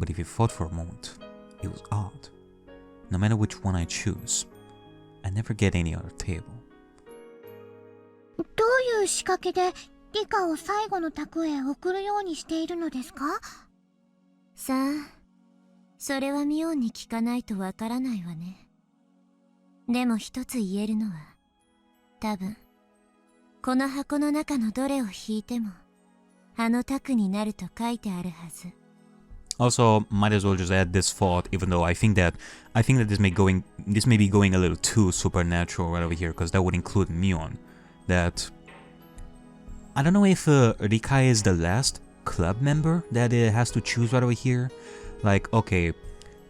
But if you thought for a moment, it was odd. No matter which one I choose, I never get any other table. どういう仕掛けでリカを最後の卓へ送るようにしているのですか？さあ、それは妙に聞かないとわからないわね。でも一つ言えるのは、多分この箱の中のどれを引いてもあの卓になると書いてあるはず。Also, might as well just add this thought, even though I think that this may be going a little too supernatural right over here, because that would include Mion. That I don't know if Rika is the last club member that it has to choose right over here. Like, okay,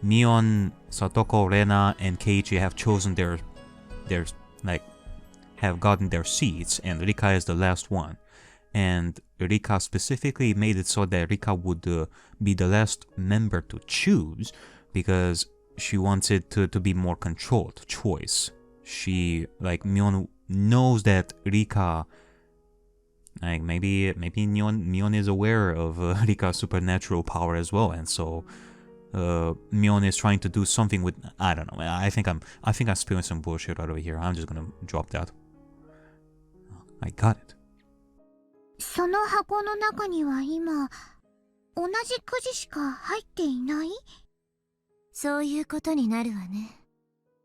Mion, Satoko, Rena, and Keiichi have chosen their like have gotten their seats, and Rika is the last one. And Rika specifically made it so that Rika would be the last member to choose because she wants it to be more controlled choice. She, like, Mion knows that Rika, like, maybe Mion is aware of Rika's supernatural power as well, and so Mion is trying to do something with, I don't know, I think I'm spewing some bullshit right over here. I'm just gonna drop that. I got it. その箱の中には今同じくじしか入っていない？そういうことになるわね。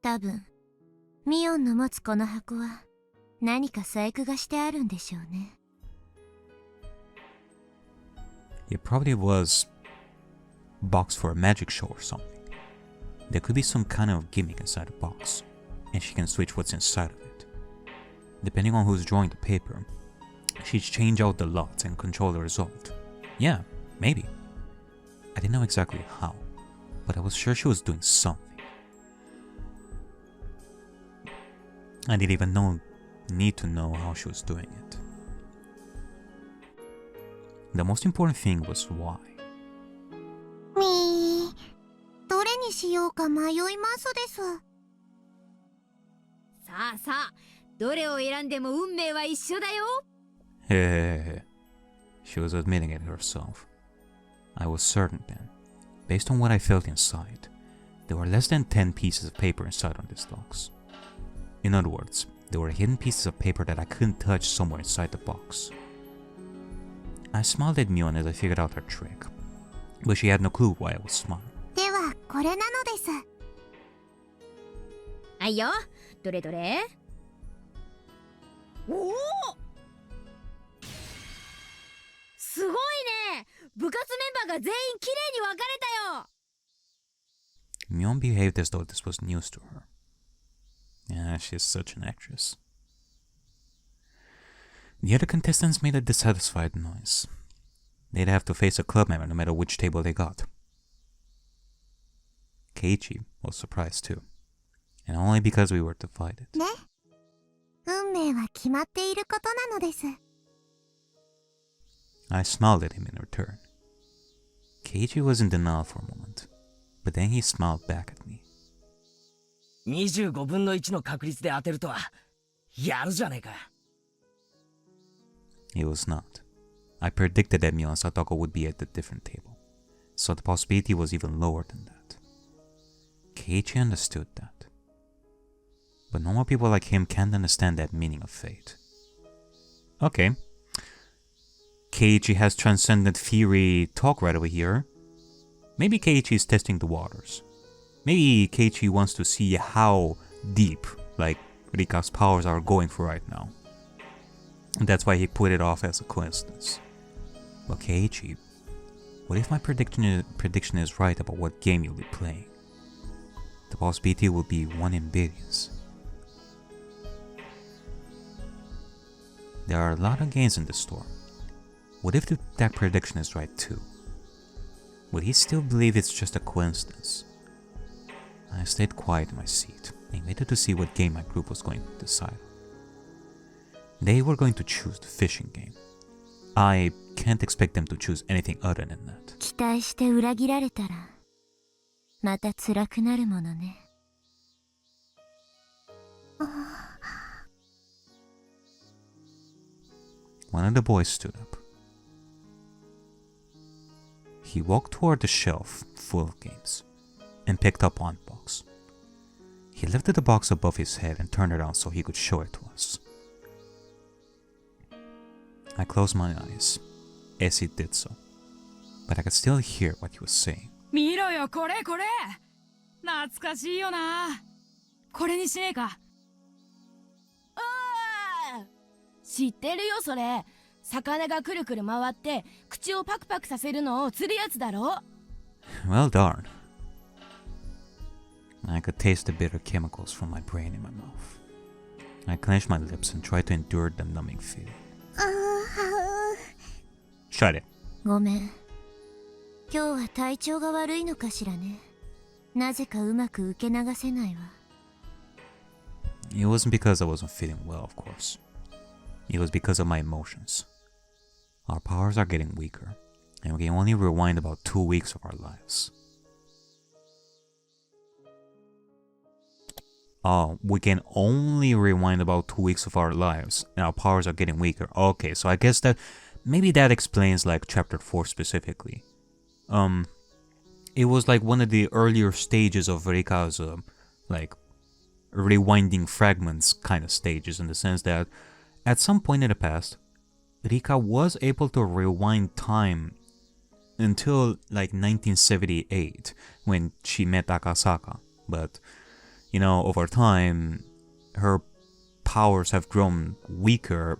多分ミオンの持つこの箱は何か細工がしてあるんでしょうね。It probably was a box for a magic show or something. There could be some kind of gimmick inside the box, and she can switch what's inside of it. Depending on who's drawing the paper, she'd change out the lots and control the result. Yeah, maybe. I didn't know exactly how, but I was sure she was doing something. I didn't even need to know how she was doing it. The most important thing was why. どれにしようか迷いますです。さあさあ、どれを選んでも運命は一緒だよ。She was admitting it herself. I was certain then, based on what I felt inside, there were less than 10 pieces of paper inside on this box. In other words, there were hidden pieces of paper that I couldn't touch somewhere inside the box. I smiled at Mion as I figured out her trick, but she had no clue why I was smiling. ではこれなのです。はいよ、どれどれ。おお、すごいね。部活メンバーが全員きれいに分かれたよ。Mion behaved as though this was news to her. Yeah, she's such an actress. The other contestants made a dissatisfied noise. They'd have to face a club member no matter which table they got. Keiichi was surprised too, and only because we were divided. ね、運命は決まっていることなのです。I smiled at him in return. Keiichi was in denial for a moment, but then he smiled back at me. 25分の1の確率で当てるとはやるじゃねえか。It was not. I predicted that Mion and Satoko would be at a different table, so the possibility was even lower than that. Keiichi understood that. But normal people like him can't understand that meaning of fate. Okay. Keiichi has transcendent theory talk right over here. Maybe Keiichi is testing the waters. Maybe Keiichi wants to see how deep, like, Rika's powers are going for right now. And that's why he put it off as a coincidence. But Keiichi, what if my prediction is right about what game you'll be playing? The possibility will be 1 in billions. There are a lot of games in the store. What if that prediction is right too? Would he still believe it's just a coincidence? I stayed quiet in my seat and waited to see what game my group was going to decide. They were going to choose the fishing game. I can't expect them to choose anything other than that. 期待して裏切られたらまた辛くなるものね。One of the boys stood up. He walked toward the shelf full of games and picked up one box. He lifted the box above his head and turned it around so he could show it to us. I closed my eyes as he did so, but I could still hear what he was saying. 見ろよこれ懐かしいよなこれにしねえか知ってるよそれ魚がくるくる回って口をパクパクさせるのを釣るやつだろ Well darn. I could taste the bitter chemicals from my brain in my mouth. I clenched my lips and tried to endure the numbing feeling. Shut it. ごめん。今日は体調が悪いのかしらね。なぜかうまく受け流せないわ。It wasn't because I wasn't feeling well, of course. It was because of my emotions. Our powers are getting weaker, and we can only rewind about 2 weeks of our lives. Oh, we can only rewind about 2 weeks of our lives, and our powers are getting weaker. Okay, so I guess that maybe that explains like chapter 4 specifically. It was like one of the earlier stages of Rika's like rewinding fragments kind of stages, in the sense that at some point in the past, Rika was able to rewind time until like 1978 when she met Akasaka, but you know, over time, her powers have grown weaker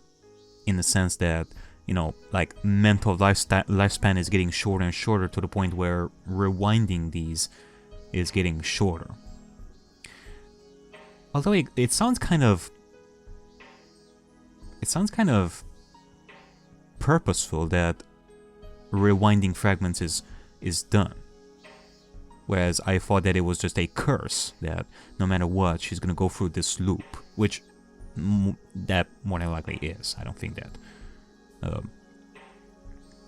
in the sense that, you know, like mental lifespan is getting shorter and shorter to the point where rewinding these is getting shorter. Although it sounds kind of purposeful that rewinding fragments is done. Whereas I thought that it was just a curse, that no matter what, she's gonna go through this loop, which that more than likely is. I don't think that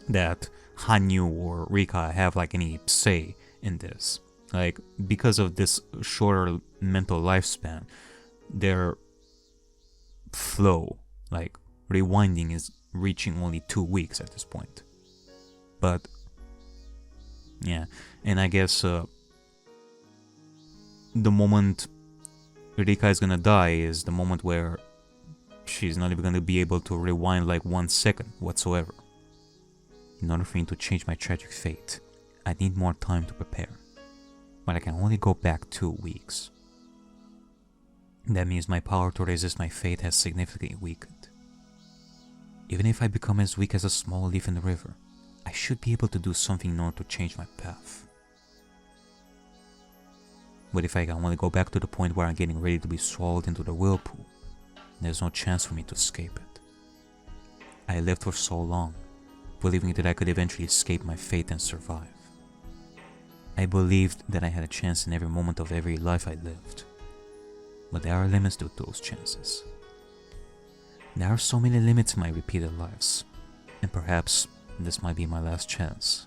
that Hanyu or Rika have like any say in this. Like, because of this shorter mental lifespan, their flow, like rewinding, is reaching only 2 weeks at this point. But yeah, and I guess the moment Rika is gonna die is the moment where she's not even gonna be able to rewind like 1 second whatsoever. In order for me to change my tragic fate, I need more time to prepare. But I can only go back 2 weeks. That means my power to resist my fate has significantly weakened. Even if I become as weak as a small leaf in the river, I should be able to do something in order to change my path. But if I can only go back to the point where I'm getting ready to be swallowed into the whirlpool, there's no chance for me to escape it. I lived for so long, believing that I could eventually escape my fate and survive. I believed that I had a chance in every moment of every life I lived. But there are limits to those chances. There are so many limits in my repeated lives, and perhaps this might be my last chance.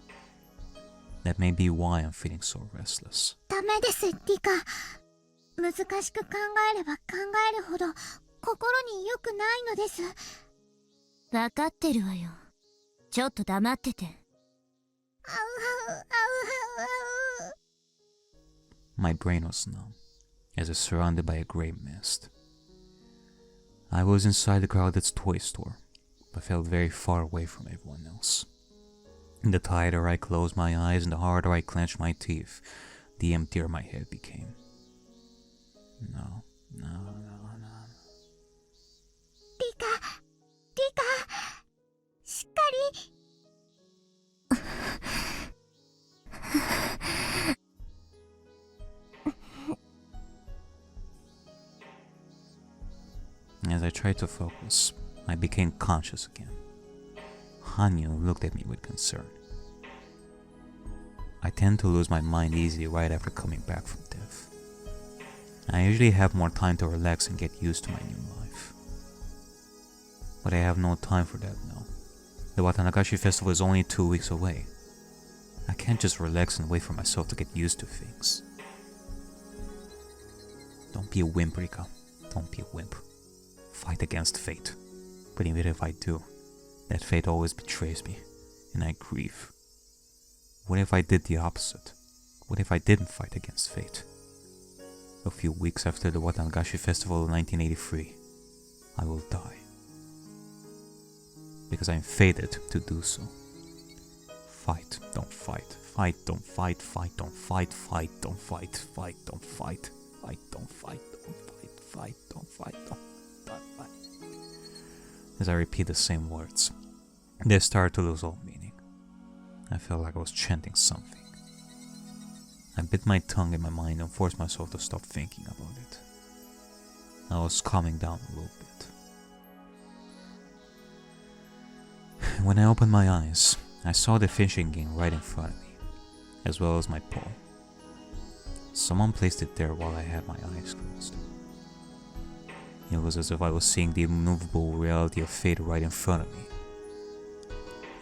That may be why I'm feeling so restless. ダメです、リカ。難しく考えれば考えるほど心に良くないのです。わかってるわよ。ちょっと黙ってて。My brain was numb, as if surrounded by a gray mist. I was inside the crowded toy store, but felt very far away from everyone else. The tighter I closed my eyes and the harder I clenched my teeth, the emptier my head became. No. リカ、しっかり。As I tried to focus, I became conscious again. Hanyu looked at me with concern. I tend to lose my mind easily right after coming back from death. I usually have more time to relax and get used to my new life. But I have no time for that now. The Watanagashi festival is only 2 weeks away. I can't just relax and wait for myself to get used to things. Don't be a wimp, Rika. Don't be a wimp. Fight against fate. But even if I do, that fate always betrays me, and I grieve. What if I did the opposite? What if I didn't fight against fate? A few weeks after the Watanagashi Festival of 1983, I will die. Because I'm fated to do so. Fight, don't fight. Fight, don't fight. Fight, don't fight. Fight, don't fight. Fight, don't fight. Fight, don't fight. Don't fight. Fight, don't fight. Don't fight. As I repeat the same words, they start to lose all meaning. I felt like I was chanting something. I bit my tongue in my mind and forced myself to stop thinking about it. I was calming down a little bit. When I opened my eyes, I saw the fishing game right in front of me, as well as my pole. Someone placed it there while I had my eyes closed. It was as if I was seeing the immovable reality of fate right in front of me.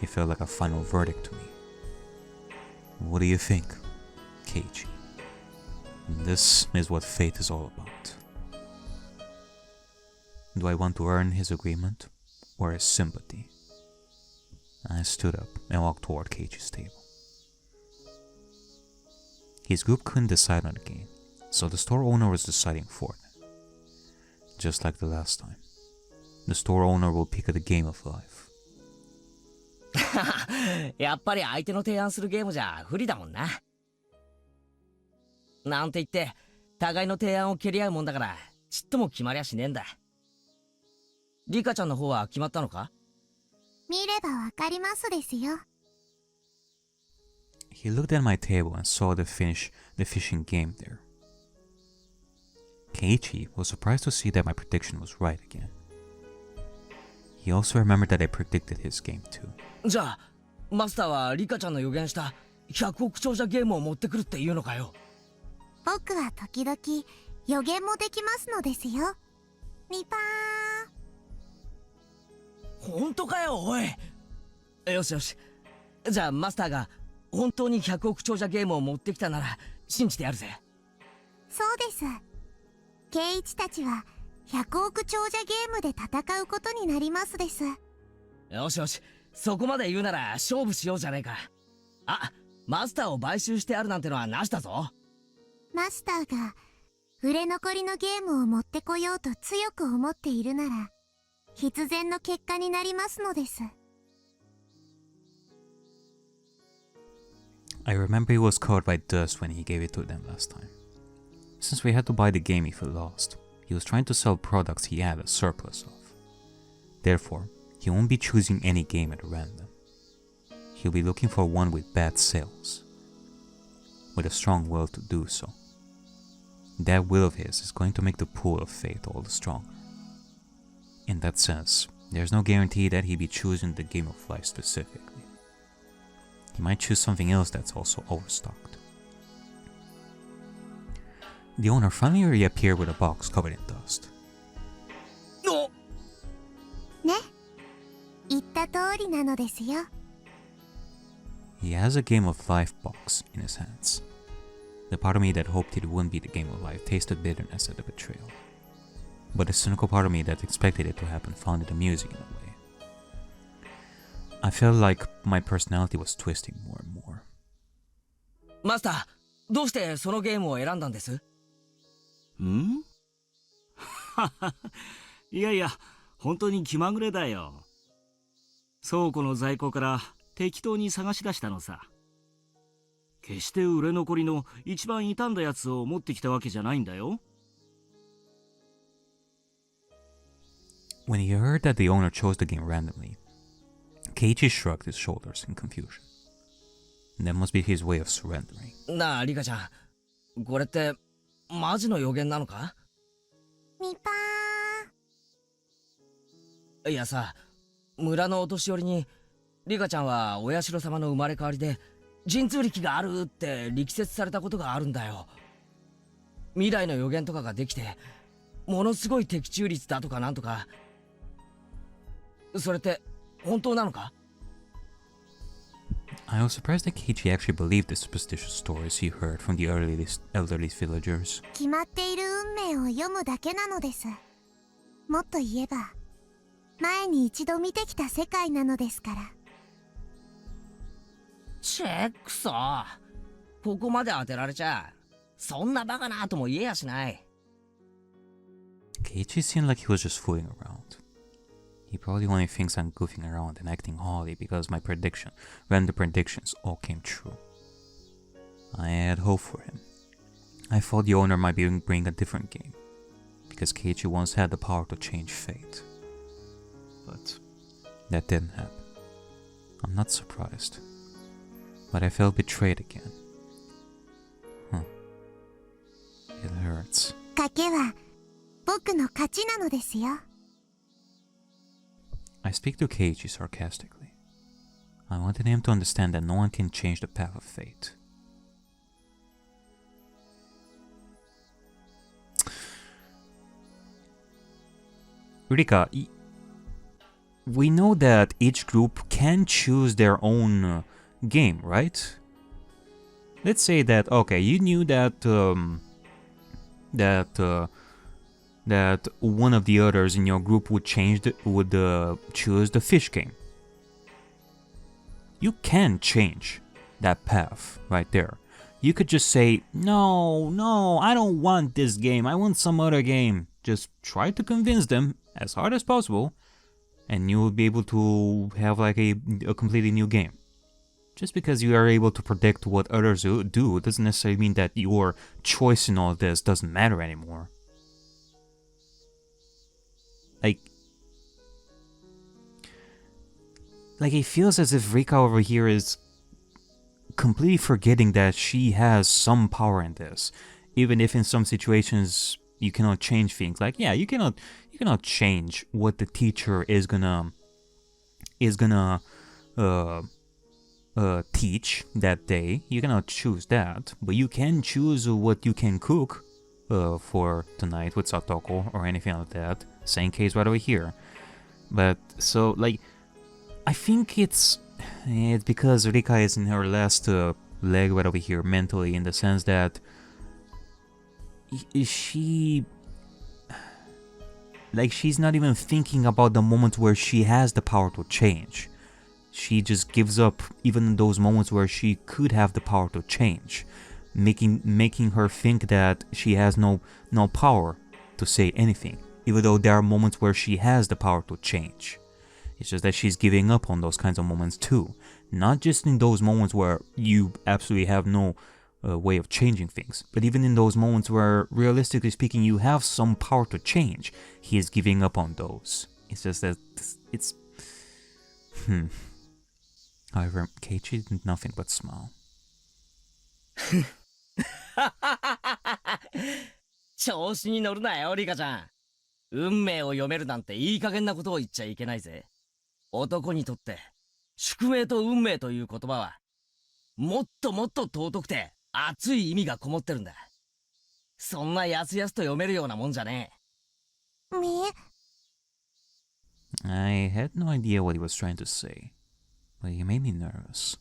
It felt like a final verdict to me. What do you think, Keiichi? This is what fate is all about. Do I want to earn his agreement or his sympathy? I stood up and walked toward Keiichi's table. His group couldn't decide on the game, so the store owner was deciding for them. Just like the last time, the store owner will pick the game of life. やっぱり相手の提案するゲームじゃ不利だもんな。なんて言って互いの提案を蹴り合うもんだからちっとも決まりゃしねえんだ。リカちゃんの方は決まったのか？見ればわかりますですよ。He looked at my table and saw the fishing game there. Keiichi was surprised to see that my prediction was right again. He also remembered that I predicted his game too. じゃあマスターはリカちゃんの予言した100億長者ゲームを持ってくるっていうのかよ。僕は時々予言もできますのですよ。ニパー。本当かよおい。よしよし。じゃあマスターが本当に100億長者ゲームを持ってきたなら信じてやるぜ。そうです。圭一たちは100億長者ゲームで戦うことになりますです。よしよし、そこまで言うなら勝負しようじゃねえか。あ、マスターを買収してあるなんてのはなしだぞ。マスターが売れ残りのゲームを持ってこようと強く思っているなら必然の結果になりますのです。I remember he was caught by dust when he gave it to them last time. Since we had to buy the game if he lost, he was trying to sell products he had a surplus of. Therefore, he won't be choosing any game at random. He'll be looking for one with bad sales, with a strong will to do so. That will of his is going to make the pool of fate all the stronger. In that sense, there's no guarantee that he'll be choosing the game of life specifically. He might choose something else that's also overstocked. The owner finally reappeared with a box covered in dust. ね、言った通りなのですよ。He has a game of life box in his hands. The part of me that hoped it wouldn't be the game of life tasted bitterness at the betrayal. But the cynical part of me that expected it to happen found it amusing in a way. I felt like my personality was twisting more and more. マスター、どうしてそのゲームを選んだんです？ん？いやいや、本当に気まぐれだよ。倉庫の在庫から適当に探し出したのさ。決して売れ残りの一番傷んだやつを持ってきたわけじゃないんだよ。When he heard that the owner chose the game randomly, Keiichi shrugged his shoulders in confusion. That must be his way of surrendering. なあリカちゃん、これってマジの予言なのか？ニパいやさ、村のお年寄りにリカちゃんはお社様の生まれ変わりで神通力があるって力説されたことがあるんだよ。未来の予言とかができてものすごい的中率だとかなんとか。それって本当なのか？ I was surprised that Keiichi actually believed the superstitious stories he heard from the elderly villagers. 決まっている運命を読むだけなのです。もっと言えば前に一度見てきた世界なのですから。チェックソ、ここまで当てられちゃそんなバカなとも言えやしない。 Keiichi seemed like he was just fooling around. He probably only thinks I'm goofing around and acting haughty because my random predictions all came true. I had hope for him. I thought the owner might be bringing a different game, because Keiichi once had the power to change fate. But that didn't happen. I'm not surprised. But I felt betrayed again. It hurts. 賭けは僕の勝ちなのですよ。I speak to Keiichi sarcastically. I wanted him to understand that no one can change the path of fate. Rika, we know that each group can choose their own game, right? Let's say that, okay, you knew that that one of the others in your group would choose the fish game. You can change that path right there. You could just say, no, I don't want this game, I want some other game. Just try to convince them as hard as possible, and you will be able to have like a completely new game. Just because you are able to predict what others do doesn't necessarily mean that your choice in all this doesn't matter anymore. Like it feels as if Rika over here is completely forgetting that she has some power in this, even if in some situations you cannot change things. Like, yeah, you cannot change what the teacher is gonna teach that day. You cannot choose that, but you can choose what you can cook for tonight with Satoko or anything like that. Same case right over here. But so like, I think it's because Rika is in her last leg right over here mentally, in the sense that she's not even thinking about the moment where she has the power to change. She just gives up even in those moments where she could have the power to change, making her think that she has no power to say anything, even though there are moments where she has the power to change. It's just that she's giving up on those kinds of moments too. Not just in those moments where you absolutely have no way of changing things, but even in those moments where, realistically speaking, you have some power to change, he is giving up on those. It's just that it's... However, Keiichi did nothing but smile. 調子に乗るなよ、リカちゃん。運命を読めるなんていい加減なことを言っちゃいけないぜ。男にとって宿命と運命という言葉はもっともっと尊くて熱い意味がこもってるんだ。そんなやすやすと読めるようなもんじゃねえ。I had no idea what he was trying to say, but he made me nervous.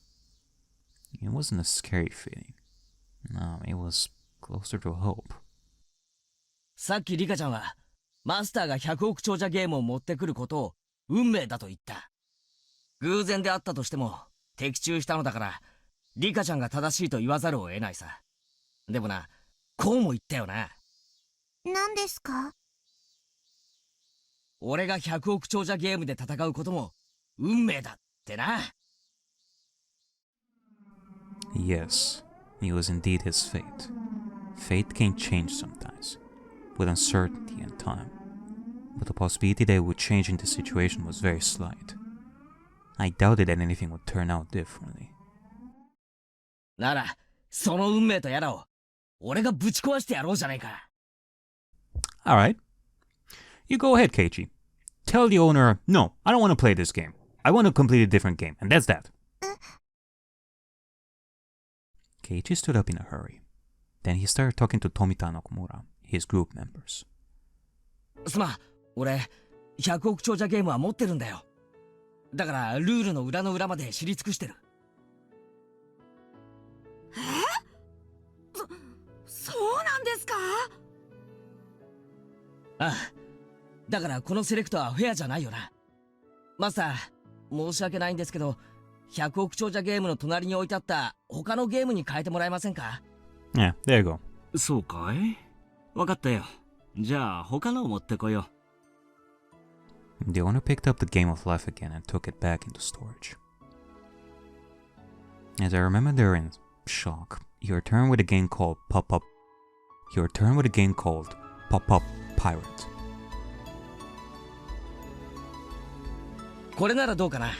It wasn't a scary feeling. No, it was closer to hope. さっきリカちゃんはマスターが100億長者ゲームを持ってくることを運命だと言った。偶然であったとしても的中したのだからリカちゃんが正しいと言わざるを得ないさ。でもな、こうも言ったよな。何ですか？俺が100億長者ゲームで戦うことも運命だってな。Yes, it was indeed his fate. Fate can change sometimes, with uncertainty and time, but the possibility that it would change in this situation was very slight. I doubted that anything would turn out differently. なら、その運命とやらを俺がぶち壊してやろうじゃないか。Alright. You go ahead, Keiichi. Tell the owner, no, I don't want to play this game. I want to complete a different game, and that's that. Keiichi stood up in a hurry. Then he started talking to Tomita and Okumura, his group members. すまん、俺100億長者ゲームは持ってるんだよ。だからルールの裏の裏まで知り尽くしてる。そうなんですか？ああ、だからこのセレクトはフェアじゃないよな。マスター、申し訳ないんですけど、100億長者ゲームの隣に置いてあった他のゲームに変えてもらえませんか？ Yeah, there you go. そうかい？わかったよ。じゃあ他のを持ってこよ The owner picked up the Game of Life again and took it back into storage. As I remember, they were in shock. He returned with a game called Pop-Up Pirate. これならどうかな？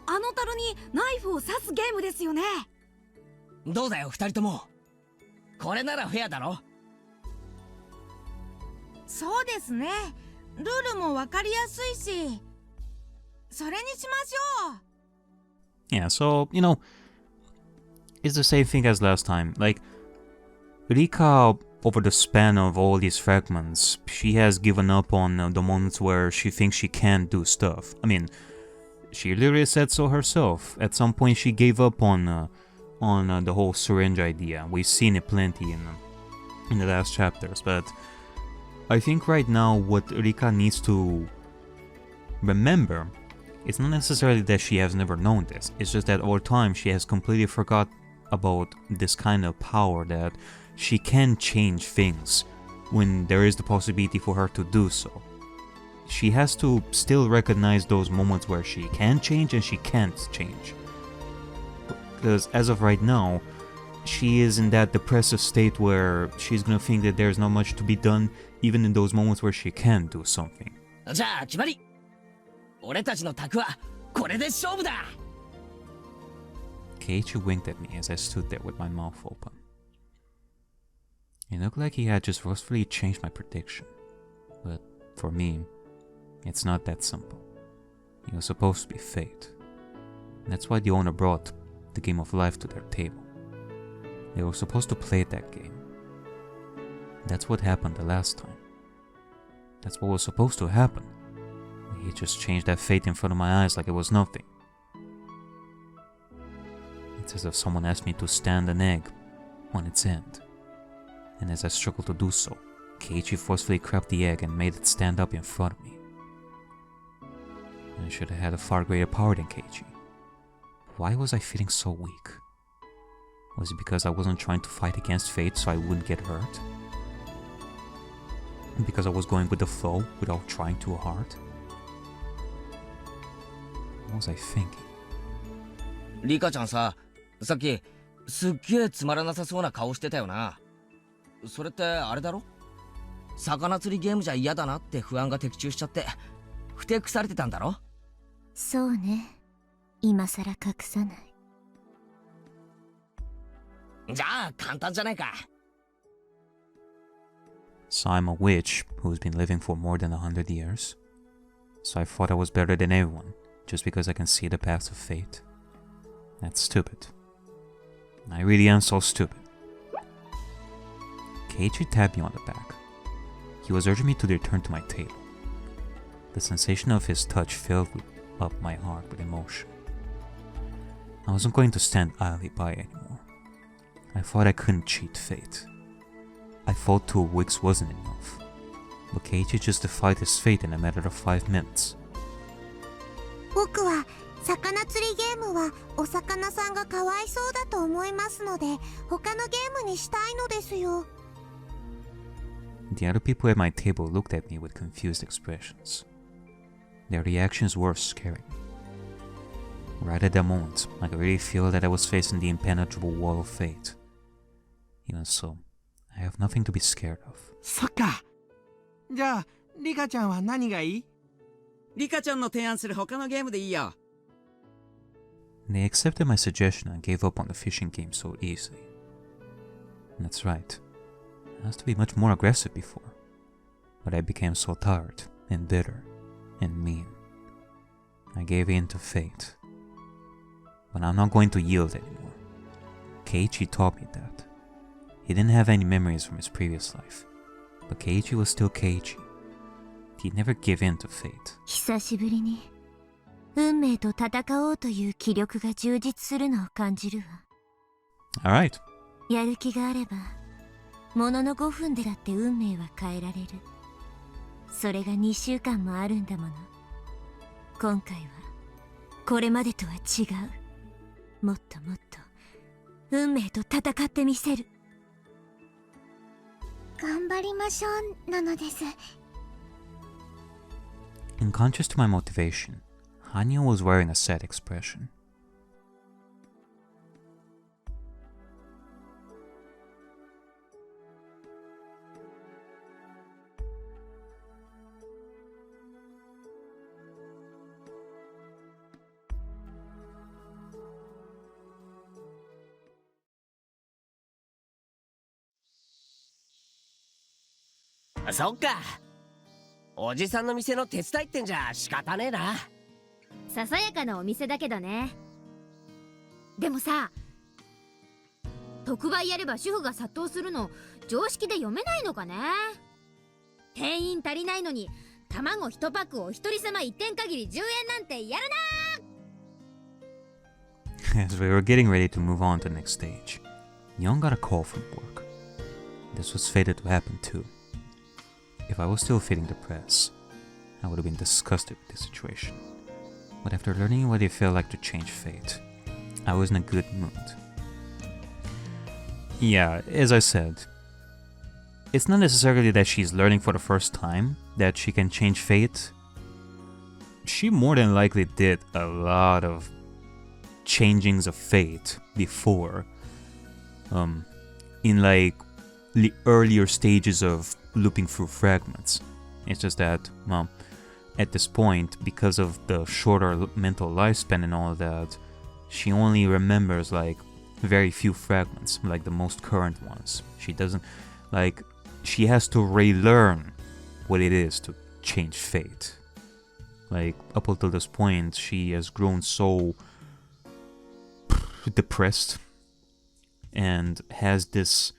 あの樽にナイフを刺すゲームですよね。どうだよ二人とも。これならフェアだろ？そうですね。ルールもわかりやすいし、それにしましょう。 Yeah, so, it's the same thing as last time. Like, Rika, over the span of all these fragments, she has given up on the moments where she thinks she can't do stuff. I mean, she literally said so herself. At some point, she gave up on the whole syringe idea. We've seen it plenty in the last chapters, but I think right now what Rika needs to remember, it's not necessarily that she has never known this, it's just that over time she has completely forgot about this kind of power that she can change things when there is the possibility for her to do so. She has to still recognize those moments where she can change and she can't change. Because as of right now, she is in that depressive state where she's gonna think that there's not much to be done even in those moments where she can do something. じゃあ決まり。俺たちの卓はこれで勝負だ。Keiichi winked at me as I stood there with my mouth open. It looked like he had just forcefully changed my prediction. But for me, it's not that simple. It was supposed to be fate. That's why the owner brought the Game of Life to their table. They were supposed to play that game. That's what happened the last time. That's what was supposed to happen. He just changed that fate in front of my eyes like it was nothing. It's as if someone asked me to stand an egg on its end. And as I struggled to do so, Keiichi forcefully cracked the egg and made it stand up in front of me. I should have had a far greater power than Keiichi. Why was I feeling so weak? Was it because I wasn't trying to fight against fate so I wouldn't get hurt? Because I was going with the flow without trying too hard? What was I thinking? リカちゃんさ、さっきすっげえつまらなさそうな顔してたよな。それってあれだろ？魚釣りゲームじゃ嫌だなって不安が的中しちゃってふてくされてたんだろ？そうね。今さら隠さない。じゃあ簡単じゃないか。So I'm a witch who's been living for more than 100 years. So I thought I was better than everyone just because I can see the path of fate. That's stupid. I really am so stupid. Keiichi tapped me on the back. He was urging me to return to my table. The sensation of his touch filled up my heart with emotion. I wasn't going to stand idly by anymore. I thought I couldn't cheat fate. I thought 2 weeks wasn't enough. But Keiichi just defied his fate in a matter of 5 minutes. 僕は魚釣りゲームはお魚さんがかわいそうだと思いますので他のゲームにしたいのですよ。 The other people at my table looked at me with confused expressions. Their reactions were scaring me. Right at that moment, I could really feel that I was facing the impenetrable wall of fate. Even so, I have nothing to be scared of. そっか。じゃあリカちゃんは何がいい？リカちゃんの提案する他のゲームでいいよ。 They accepted my suggestion and gave up on the fishing game so easily. That's right. I used to be much more aggressive before. But I became so tired and bitter and mean. I gave in to fate. But I'm not going to yield anymore. Keiichi taught me that. He didn't have any memories from his previous life. But Keiichi was still Keiichi. He'd never give in to fate. 久しぶりに運命と戦おうという気力が充実するのを感じるわ。Alright. やる気があればものの5分でだって運命は変えられる。それが2週間もあるんだもの。今回はこれまでとは違う。もっともっと運命と戦ってみせる。頑張りましょうなのです。 In contrast to my motivation, Hanyo was wearing a sad expression. "そっか、おじさんの店の手伝いってんじゃ仕方ねえな。ささやかなお店だけどね。でもさ、特売やれば主婦が殺到するの常識で読めないのかね。店員足りないのに卵1パックを一人様1点限り10円なんてやるな。 As we were getting ready to move on to the next stage, Myeon got a call from work. This was fated to happen too. If I was still feeding the press, I would have been disgusted with the situation. But after learning what it felt like to change fate, I was in a good mood. Yeah, as I said, it's not necessarily that she's learning for the first time that she can change fate. She more than likely did a lot of changings of fate before, in like the earlier stages of looping through fragments. It's just that, well, at this point, because of the shorter mental lifespan and all that, she only remembers like very few fragments, like the most current ones. She doesn't, like, she has to relearn what it is to change fate. Like, up until this point, she has grown so depressed and has this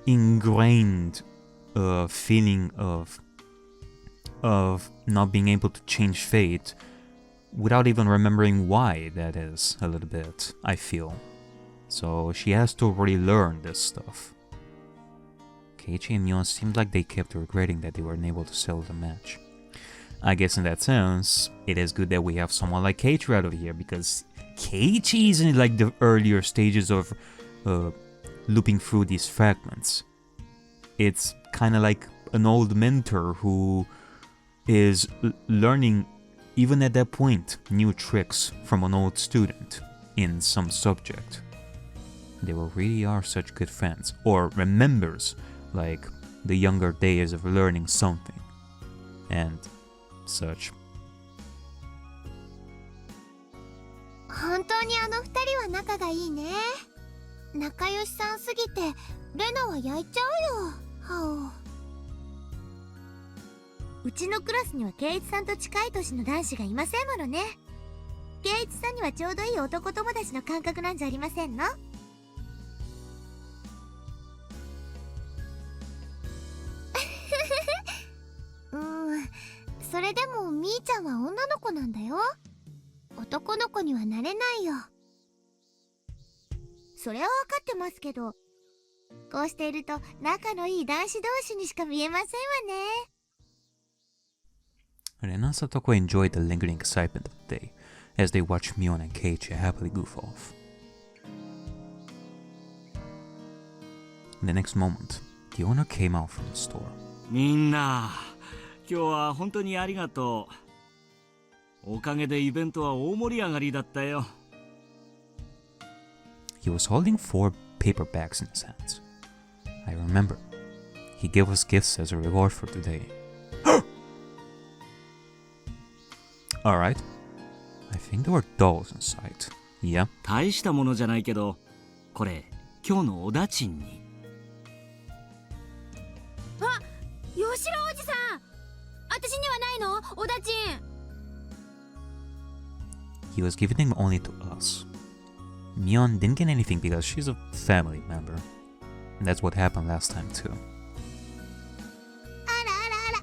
ingrained feeling of not being able to change fate without even remembering why that is a little bit, I feel. So she has to relearn this stuff. Keiichi and Myeon seemed like they kept regretting that they weren't able to settle the match. I guess in that sense, it is good that we have someone like Keiichi out of here, because Keiichi is in like the earlier stages of looping through these fragments. It's kind of like an old mentor who is learning, even at that point, new tricks from an old student in some subject. They really are such good friends, or remembers like the younger days of learning something and such. 本当にあの二人は仲がいいね。仲良しさんすぎてレナは焼いちゃうよ。はうちのクラスには圭一さんと近い年の男子がいませんものね。圭一さんにはちょうどいい男友達の感覚なんじゃありませんの？それでもみーちゃんは女の子なんだよ。男の子にはなれないよ。それは分かってますけど、こうしていると仲のいい男子同士にしか見えませんわね。Ren and Satoko enjoyed the lingering excitement of the day as they watched Myeon and Keiichi happily goof off. In the next moment, the owner came out from the store. みんな、今日は本当にありがとう。おかげでイベントは大盛り上がりだったよ。He was holding 4 paper bags in his hands. I remember. He gave us gifts as a reward for today. Alright. I think there were dolls inside. Yeah. 大したものじゃないけど、これ今日のおだちんに。あ、吉郎おじさん、私にはないの？おだちん。He was giving them only to us. Myeon didn't get anything because she's a family member. And that's what happened last time too. あらあらあら、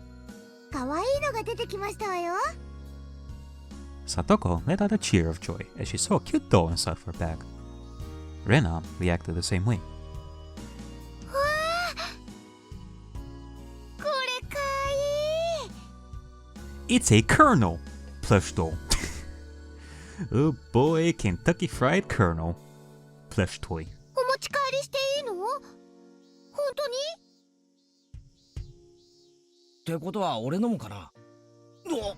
可愛いのが出てきましたわよ。Satoko let out a cheer of joy as she saw a cute doll inside of her bag. Rena reacted the same way. わあ、これかわいい。 It's a kernel! plush doll. Oh boy, Kentucky Fried Colonel. Plush toy. お持ち帰りしていいの？本当に？ってことは俺のもかな。お、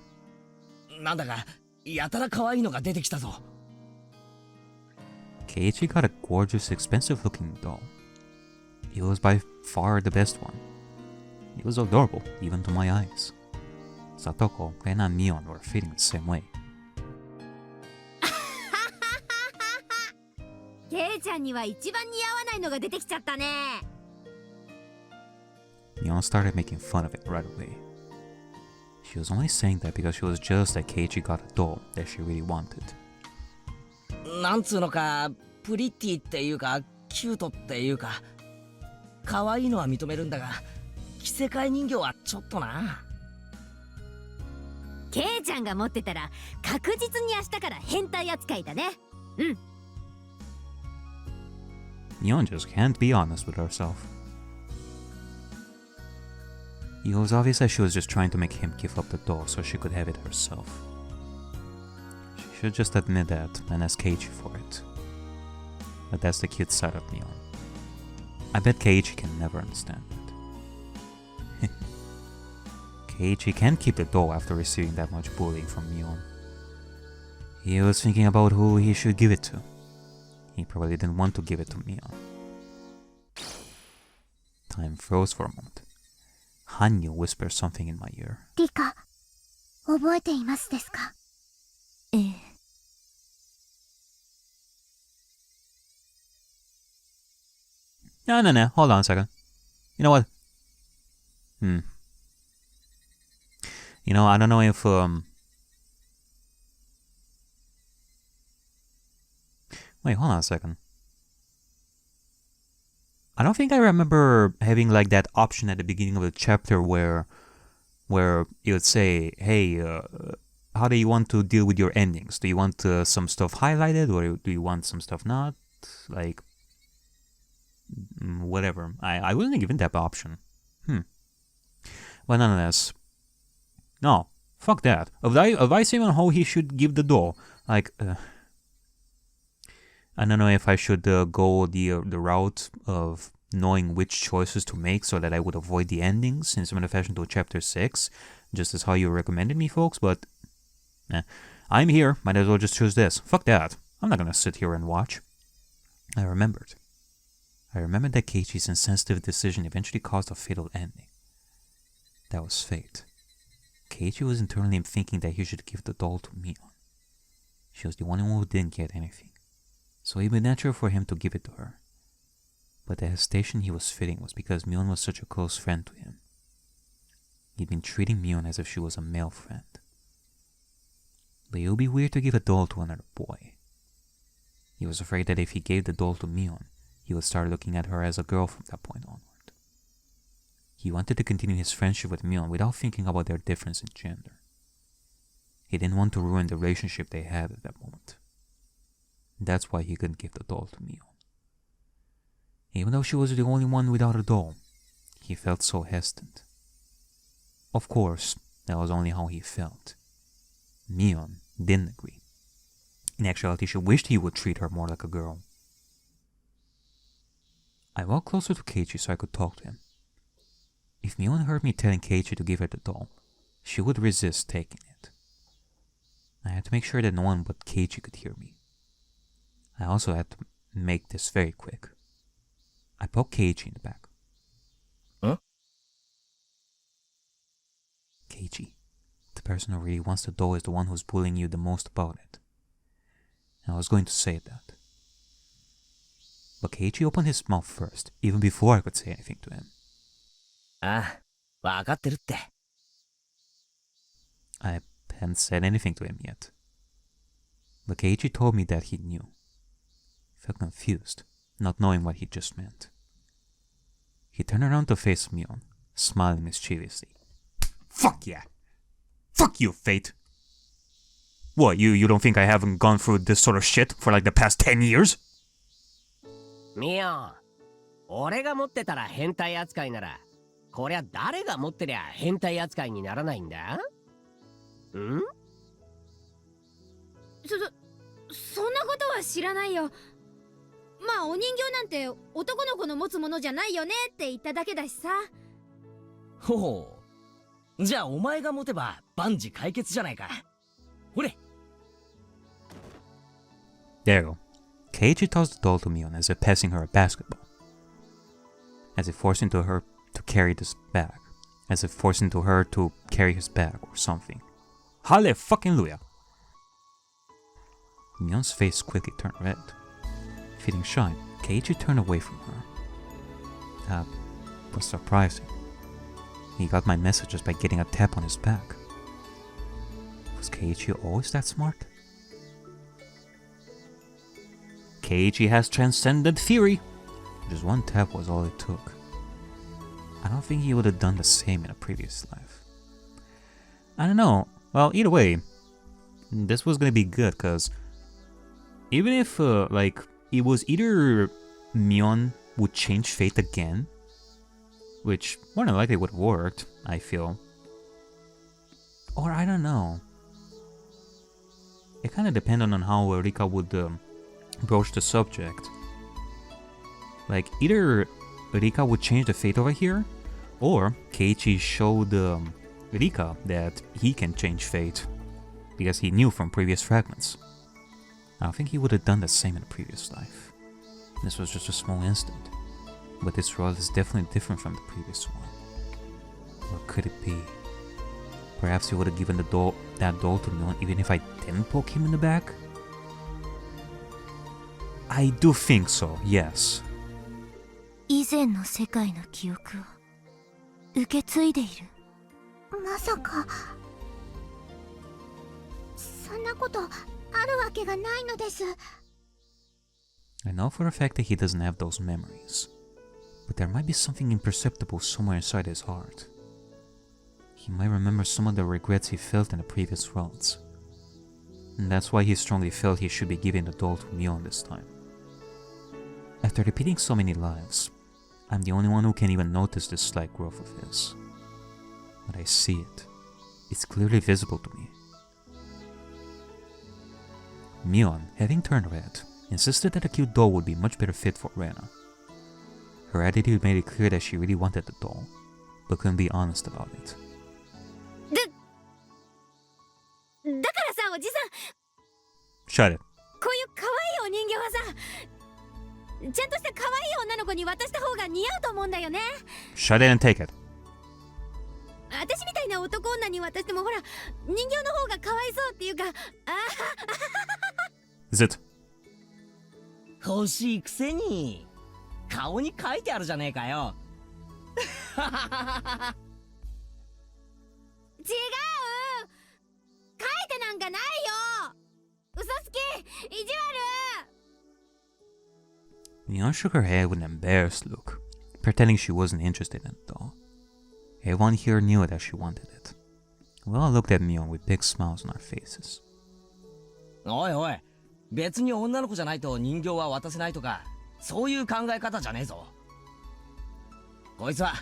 なんだかやたら可愛いのが出てきたぞ。Keiichi got a gorgeous, expensive-looking doll. It was by far the best one. It was adorable, even to my eyes. Satoko, Ren and Mion were feeling the same way. ケイちゃんには一番似合わないのが出てきちゃったね。Mion started making fun of it right away. She was only saying that because she was jealous that Keiichi got a doll that she really wanted. なんつうのか、プリティっていうか、キュートっていうか、可愛いのは認めるんだが、着せ替え人形はちょっとな。ケイちゃんが持ってたら確実に明日から変態扱いだね。うん。Mion just can't be honest with herself. It was obvious that she was just trying to make him give up the doll so she could have it herself. She should just admit that and ask Keiichi for it. But that's the cute side of Mion. I bet Keiichi can never understand it. Keiichi can't keep the doll after receiving that much bullying from Mion. He was thinking about who he should give it to. He probably didn't want to give it to Mion. Time froze for a moment. Hanyu whispered something in my ear. リカ、覚えていますですか？ええ。No, hold on a second. You know what? You know, I don't know if, Wait, hold on a second. I don't think I remember having like that option at the beginning of the chapter where you would say, hey, how do you want to deal with your endings? Do you want some stuff highlighted or do you want some stuff not? Like, whatever. I wasn't given that option. But nonetheless, no, fuck that. Advise him on how he should give the doll. Like, I don't know if I should go the route of knowing which choices to make so that I would avoid the endings in similar fashion to chapter 6, just as how you recommended me, folks, but I'm here, might as well just choose this. Fuck that. I'm not gonna sit here and watch. I remembered that Keiichi's insensitive decision eventually caused a fatal ending. That was fate. Keiichi was internally thinking that he should give the doll to Mion. She was the only one who didn't get anything, so it would be natural for him to give it to her. But the hesitation he was feeling was because Mion was such a close friend to him. He'd been treating Mion as if she was a male friend. But it would be weird to give a doll to another boy. He was afraid that if he gave the doll to Mion, he would start looking at her as a girl from that point onward. He wanted to continue his friendship with Mion without thinking about their difference in gender. He didn't want to ruin the relationship they had at that moment. That's why he couldn't give the doll to Mion. Even though she was the only one without a doll, he felt so hesitant. Of course, that was only how he felt. Mion didn't agree. In actuality, she wished he would treat her more like a girl. I walked closer to Keiichi so I could talk to him. If Mion heard me telling Keiichi to give her the doll, she would resist taking it. I had to make sure that no one but Keiichi could hear me. I also had to make this very quick. I poked Keiichi in the back. Huh? Keiichi, the person who really wants the doll is the one who's bullying you the most about it. And I was going to say that. But Keiichi opened his mouth first, even before I could say anything to him. ああ、わかってるって。I hadn't said anything to him yet. But Keiichi told me that he knew. I felt confused, not knowing what he just meant. He turned around to face Mion, smiling mischievously. Fuck yeah! Fuck you, Fate! What, you don't think I haven't gone through this sort of shit for like the past 10 years? ミオン、俺が持ってたら変態扱いなら、こりゃ誰が持ってりゃ変態扱いにならないんだ？ん？そんなことは知らないよ。まあお人形なんて男の子の持つものじゃないよねって言っただけだしさ。ほう。じゃあお前が持てば万事解決じゃないか。ほれ。 There you go. Keiichi tossed the doll to Mion as if passing her a basketball. As if forcing her to carry this bag. As if forcing her to carry his bag or something. Hallelujah! Mion's face quickly turned red. Feeling shy, Keiichi turned away from her. That was surprising. He got my messages by getting a tap on his back. Was Keiichi always that smart? Keiichi has transcended theory! Just one tap was all it took. I don't think he would have done the same in a previous life. I don't know. Well, either way, this was gonna be good, cause even if, like, it was either Mion would change fate again, which more than likely would have worked, I feel, or I don't know. It kind of depended on how Rika would broach the subject. Like, either Rika would change the fate over here, or Keiichi showed Rika that he can change fate, because he knew from previous fragments. I don't think he would have done the same in a previous life. This was just a small instant, but this world is definitely different from the previous one. What could it be? Perhaps he would have given that doll to Mion even if I didn't poke him in the back? I do think so, yes. 以前の世界の記憶を受け継いでいる。まさかそんなことあるわけがないのです。 I know for a fact that he doesn't have those memories, but there might be something imperceptible somewhere inside his heart. He might remember some of the regrets he felt in the previous worlds, and that's why he strongly felt he should be giving the doll to Mion this time. After repeating so many lives, I'm the only one who can even notice this slight growth of his. But I see it. It's clearly visible to me. Mion, having turned red, insisted that a cute doll would be much better fit for Rena. Her attitude made it clear that she really wanted the doll, but couldn't be honest about it. だからさ、おじさん、 Shut it. こういう可愛いお人形はさ、ちゃんとした可愛い女の子に渡した方が似合うと思うんだよね。 Shut it and take it. 私みたいな男女に渡してもほら、人形の方が可哀そうっていうか、Is it? 欲しいくせに顔に書いてあるじゃねえかよ。違う、書いてなんかないよ。嘘つき、意地悪。 Mion shook her head with an embarrassed look, pretending she wasn't interested in the doll. Everyone here knew that she wanted it. We all looked at Mion with big smiles on our faces. おいおい、別に女の子じゃないと人形は渡せないとか、そういう考え方じゃねえぞ。こいつは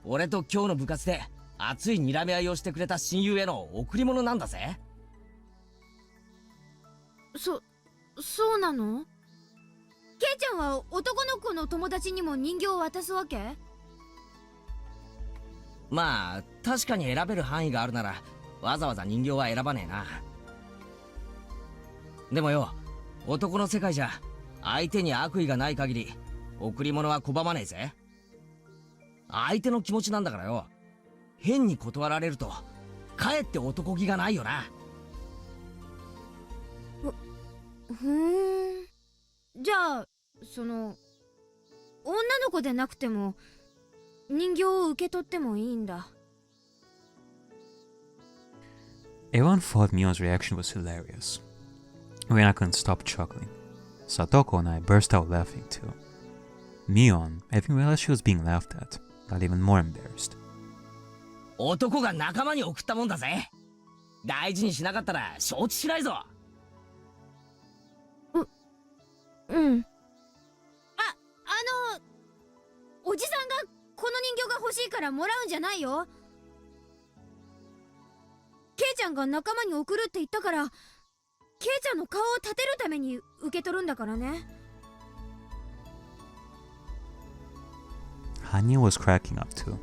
俺と今日の部活で熱い睨み合いをしてくれた親友への贈り物なんだぜ。そうなの？ケイちゃんは男の子の友達にも人形を渡すわけ？まあ確かに選べる範囲があるならわざわざ人形は選ばねえな。でもよ、男の世界じゃ相手に悪意がない限り贈り物は拒まねえぜ。相手の気持ちなんだからよ、変に断られるとかえって男気がないよな。じゃあ女の子でなくても人形を受け取ってもいいんだ。 Everyone thought Mion's reaction was hilarious. Rena couldn't stop chuckling. Satoko and I burst out laughing too. Mion, having realized she was being laughed at, got even more embarrassed. 男が仲間に送ったもんだぜ。大事にしなかったら承知しないぞ。おじさんがこの人形が欲しいからもらうんじゃないよ。ケイちゃんが仲間に送るって言ったからケイちゃんの顔を立てるために受け取るんだからね。Hanyu was cracking up too.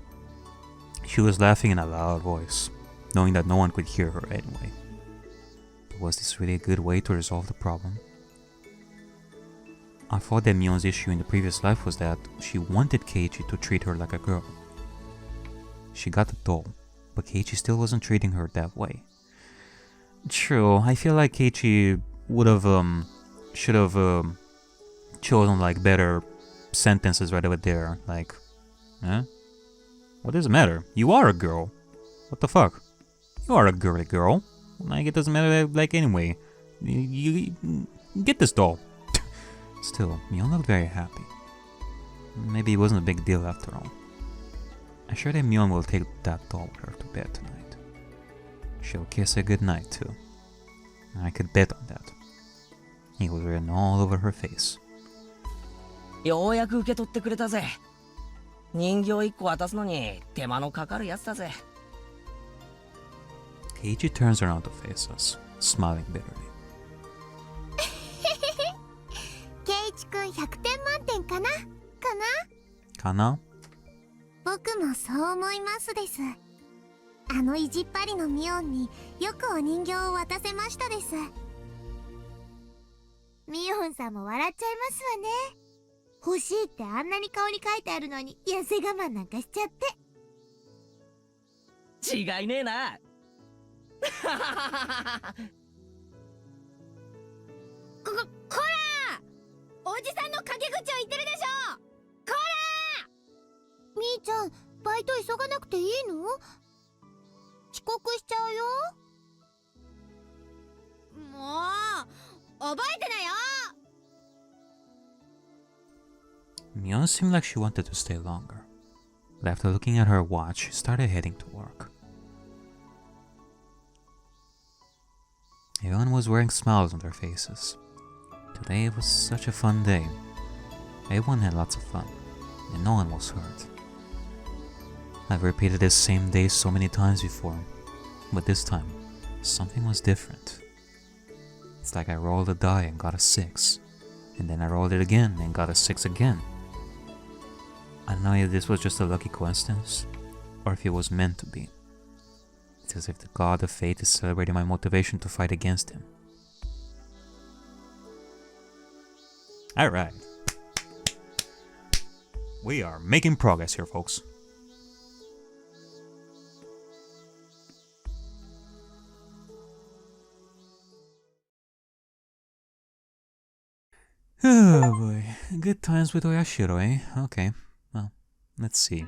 She was laughing in a loud voice, knowing that no one could hear her anyway. But was this really a good way to resolve the problem? I thought that Mion's issue in the previous life was that she wanted Keiichi to treat her like a girl. She got the doll, but Keiichi still wasn't treating her that way. True, I feel like Keiichi should have chosen like better sentences right over there, like, eh? What does it matter? You are a girl. What the fuck? You are a girly girl. Like, it doesn't matter, like, anyway. You get this doll. Still, Mion looked very happy. Maybe it wasn't a big deal after all. I'm sure that Mion will take that doll with her to bed tonight. She'll kiss her goodnight too. I could bet on that. It was written all over her face. ようやく受け取ってくれたぜ。人形1個渡すのに手間のかかるやつだぜ。Keiichi turns around to face us, smiling bitterly. ケイチくん100点満点かなかな？僕もそう思いますです。あの意地っ張りのミオンによくお人形を渡せましたです。ミオンさんも笑っちゃいますわね。欲しいってあんなに顔に書いてあるのに痩せ我慢なんかしちゃって。違いねえな。こらおじさんの陰口を言ってるでしょ。こらみーちゃん、バイト急がなくていいの？遅刻しちゃうよ。もう覚えてなよ。Mion seemed like she wanted to stay longer, but after looking at her watch, she started heading to work. Everyone was wearing smiles on their faces. Today was such a fun day. Everyone had lots of fun, and no one was hurt. I've repeated this same day so many times before, but this time, something was different. It's like I rolled a die and got a 6, and then I rolled it again and got a 6 again. I don't know if this was just a lucky coincidence, or if it was meant to be. It's as if the god of fate is celebrating my motivation to fight against him. Alright. We are making progress here, folks. Oh boy, good times with Oyashiro, eh? Okay, well, let's see.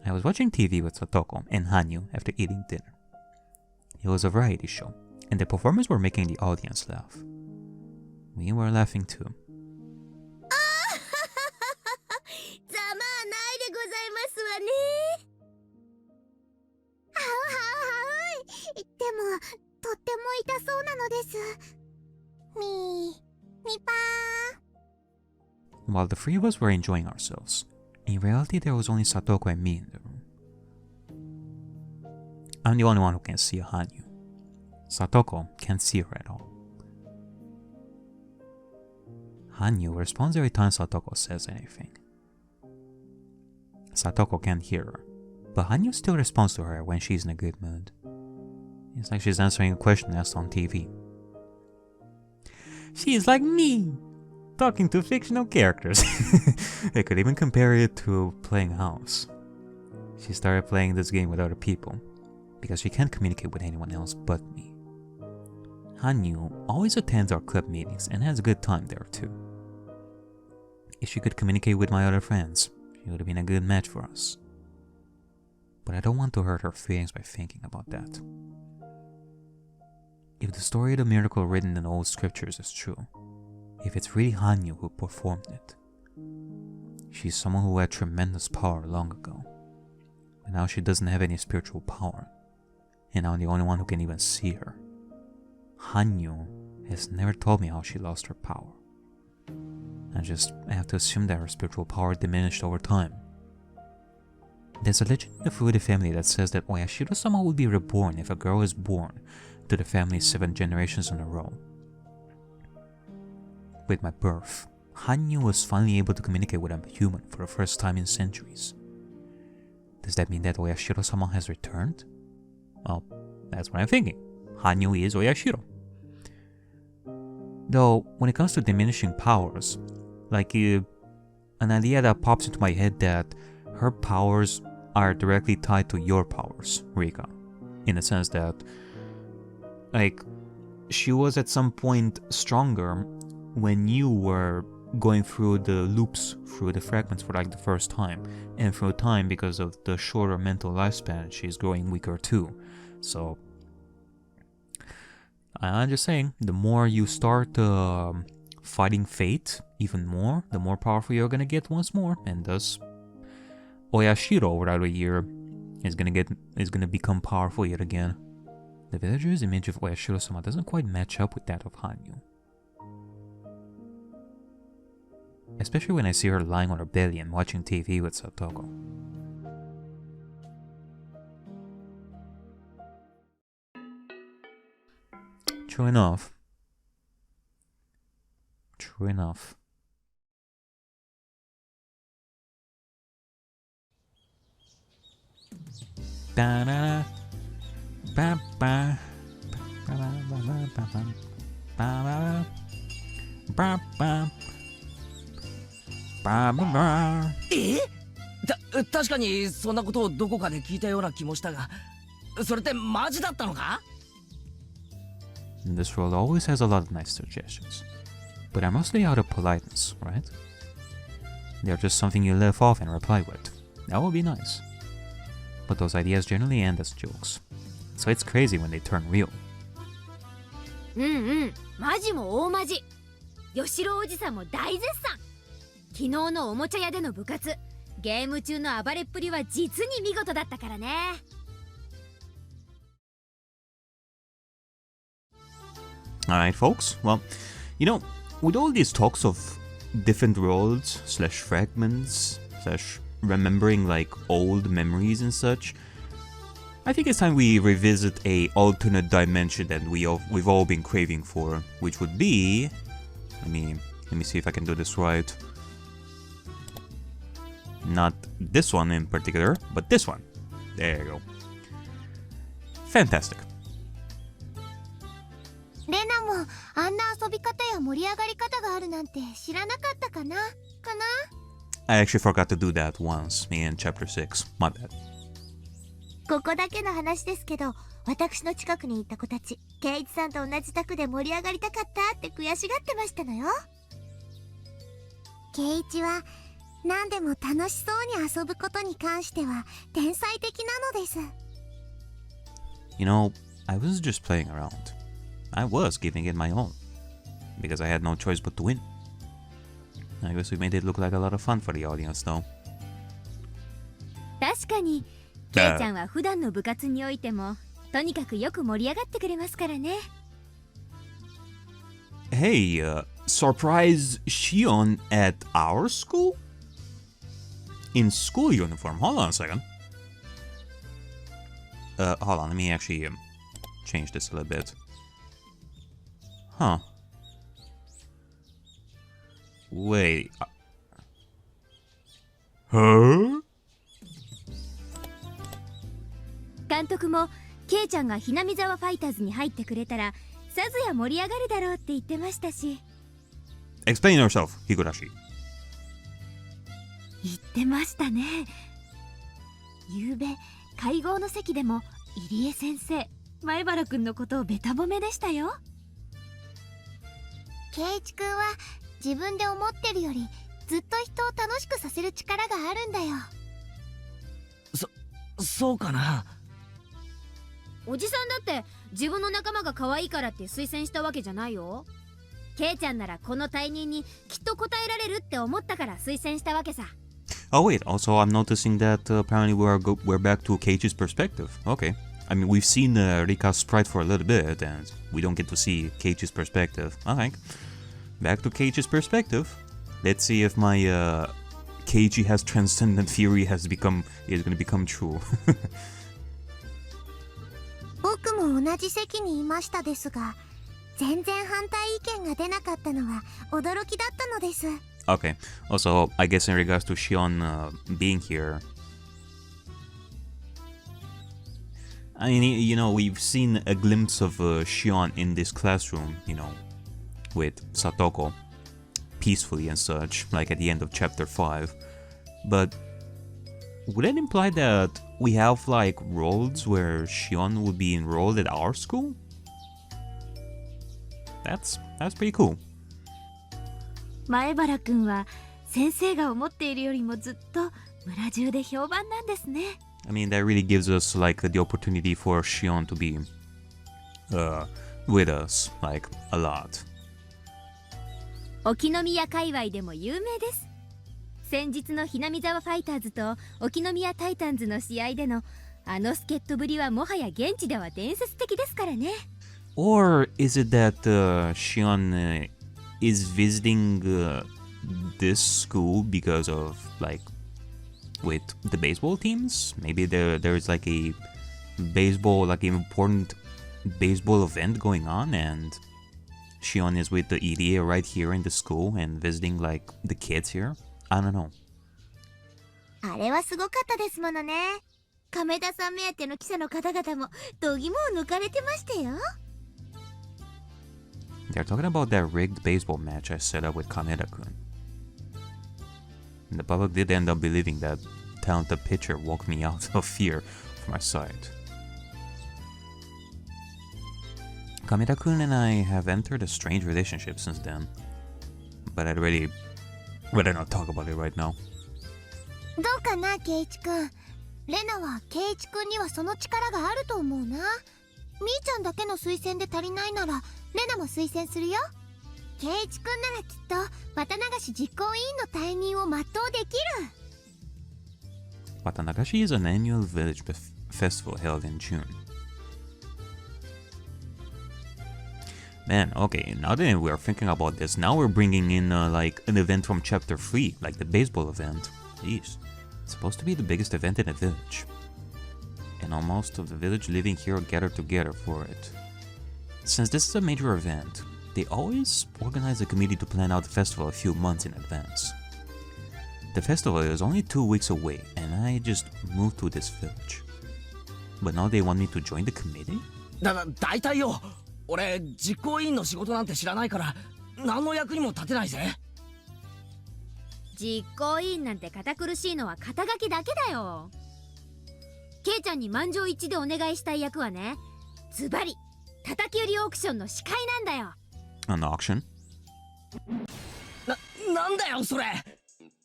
I was watching TV with Satoko and Hanyu after eating dinner. It was a variety show, and the performers were making the audience laugh. We were laughing too. ざまあないでございますわね。はうはうはう。でも、とっても痛そうなのです。みぱー。 While the three of us were enjoying ourselves, in reality there was only Satoko and me in the room. I'm the only one who can see Hanyu. Satoko can't see her at all. Hanyu responds every time Satoko says anything. Satoko can't hear her, but Hanyu still responds to her when she's in a good mood. It's like she's answering a question asked on TV. She is like me, talking to fictional characters. I could even compare it to playing house. She started playing this game with other people, because she can't communicate with anyone else but me. Hanyu always attends our club meetings and has a good time there too. If she could communicate with my other friends, she would have been a good match for us. But I don't want to hurt her feelings by thinking about that. If the story of the miracle written in the old scriptures is true, if it's really Hanyu who performed it, she's someone who had tremendous power long ago, but now she doesn't have any spiritual power, and I'm the only one who can even see her. Hanyu has never told me how she lost her power. I have to assume that her spiritual power diminished over time. There's a legend in the Furude family that says that Oyashiro-sama will be reborn if a girl is born to the family's 7 generations in a row. With my birth, Hanyu was finally able to communicate with a human for the first time in centuries. Does that mean that Oyashiro-sama has returned? Well, that's what I'm thinking. Hanyu is Oyashiro. Though, when it comes to diminishing powers, like an idea that pops into my head that her powers are directly tied to your powers, Rika. In the sense that, like, she was at some point stronger when you were going through the loops, through the fragments for like the first time. And through time, because of the shorter mental lifespan, she's growing weaker too. So, I'm just saying, the more you start fighting fate even more, the more powerful you're gonna get once more, and thus Oyashiro right here is gonna become powerful yet again. The villager's image of Oyashiro-sama doesn't quite match up with that of Hanyu. Especially when I see her lying on her belly and watching TV with Satoko. True enough. True enough. Ba-da-da. Ba-ba. Ba-ba-ba-ba-ba-ba. Ba-ba-ba. Ba-ba. Ba-ba-ba. 確かにそんなことをどこかで聞いたような気もしたが、それってマジだったのか? This world always has a lot of nice suggestions, but are mostly out of politeness, right? They're just something you laugh off and reply with. That would be nice. But those ideas generally end as jokes, so it's crazy when they turn real. マジも大マジ。吉郎おじさんも大絶賛。昨日のおもちゃ屋での部活、ゲーム中の暴れっぷりは実に見事だったからね。Alright, folks. Well, you know, with all these talks of different worlds, slash fragments, slash remembering like old memories and such, I think it's time we revisit a alternate dimension that we've all been craving for, which would be... Let me see if I can do this right. Not this one in particular, but this one. There you go. Fantastic. レナもあんな遊び方や盛り上がり方があるなんて知らなかったかな I actually forgot to do that once in chapter 6. My bad. ここだけの話ですけど、私の近くにいた子たち、ケイイチさんと同じ宅で盛り上がりたかったって悔しがってましたのよ。ケイイチは何でも楽しそうに遊ぶことに関しては天才的なのです。You know, I was just playing around. I was giving it my all, because I had no choice but to win. I guess we made it look like a lot of fun for the audience, though. 確かに、ケイちゃんは普段の部活においても、とにかくよく盛り上がってくれますからね。Hey, surprise Shion at our school? In school uniform. Hold on a second. Hold on, let me actually change this a little bit. Huh. Wait. Huh? 監督もケイちゃんがひなみざわファイターズに入ってくれたらさぞや盛り上がるだろうって言ってましたし。 Explain yourself, Higurashi. 言ってましたね。ゆうべ会合の席でも入江先生、前原くんのことをベタ褒めでしたよ。ケイイチくんは自分で思ってるよりずっと人を楽しくさせる力があるんだよ。そうかな。おじさんだって自分の仲間が可愛いからって推薦したわけじゃないよ。ケイちゃんならこの退任にきっと応えられるって思ったから推薦したわけさ。Oh wait, also I'm noticing that apparently we're back to Keiichi's perspective. Okay. I mean, we've seen Rika's sprite for a little bit, and we don't get to see Keiichi's perspective. Alright. Back to Keiichi's perspective. Let's see if my Keiichi has transcendent theory is going to become true. 僕も同じ席にいましたですが、全然反対意見が出なかったのは驚きだったのです。Okay. Also, I guess in regards to Shion being here, I mean, you know, we've seen a glimpse of Shion in this classroom, you know, with Satoko, peacefully and such, like at the end of chapter 5. But would that imply that we have like roles where Shion would be enrolled at our school? That's pretty cool. 前原くんは先生が思っているよりもずっと村中で評判なんですね。I mean, that really gives us like the opportunity for Shion to be with us, like a lot. 沖宮界隈でも有名です。先日のひなみざわファイターズと沖宮タイタンズの試合でのあの助っ人ぶりはもはや現地では伝説的ですからね。Or is it that Shion is visiting this school because of like with the baseball teams? Maybe there's like a baseball, like an important baseball event going on, and Shion is with the EDA right here in the school and visiting like the kids here. I don't know. あれはすごかったですものね。亀田さん目当ての記者の方々も度肝を抜かれてましたよ。They're talking about that rigged baseball match I set up with Kameda-kun. And the public did end up believing that talented pitcher walked me out of fear from my sight. Kameda-kun and I have entered a strange relationship since then. But I'd really rather not talk about it right now. どうかな、ケイイチくん。レナはケイイチくんにはその力があると思うな。みーちゃんだけの推薦で足りないならレナも推薦するよ。ケイイチくんならきっと綿流し実行委員の退任を全うできる。Watanagashi is an annual village festival held in June. Man, okay, now that we're thinking about this, now we're bringing in like an event from chapter 3, like the baseball event. Jeez, it's supposed to be the biggest event in the village. And almost of the village living here gathered together for it. Since this is a major event, they always organize a committee to plan out the festival a few months in advance. The festival is only 2 weeks away, and I just moved to this village. But now they want me to join the committee? 大体よ、俺実行委員の仕事なんて知らないから何の役にも立てないぜ。実行委員なんて堅苦しいのは肩書きだけだよ。ケイちゃんに満場一致でお願いしたい役はね、ズバリ叩き売りオークションの司会なんだよ。An auction? なんだよそれ。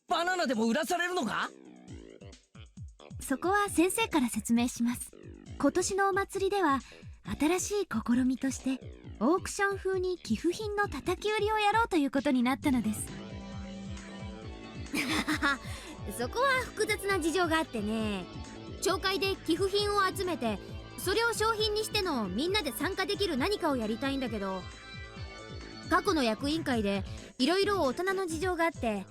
バナナでも売らされるのか？そこは先生から説明します。今年のお祭りでは新しい試みとしてオークション風に寄付品の叩き売りをやろうということになったのです。そこは複雑な事情があってね、町会で寄付品を集めてそれを商品にしてのみんなで参加できる何かをやりたいんだけど、過去の役員会でいろいろ大人の事情があって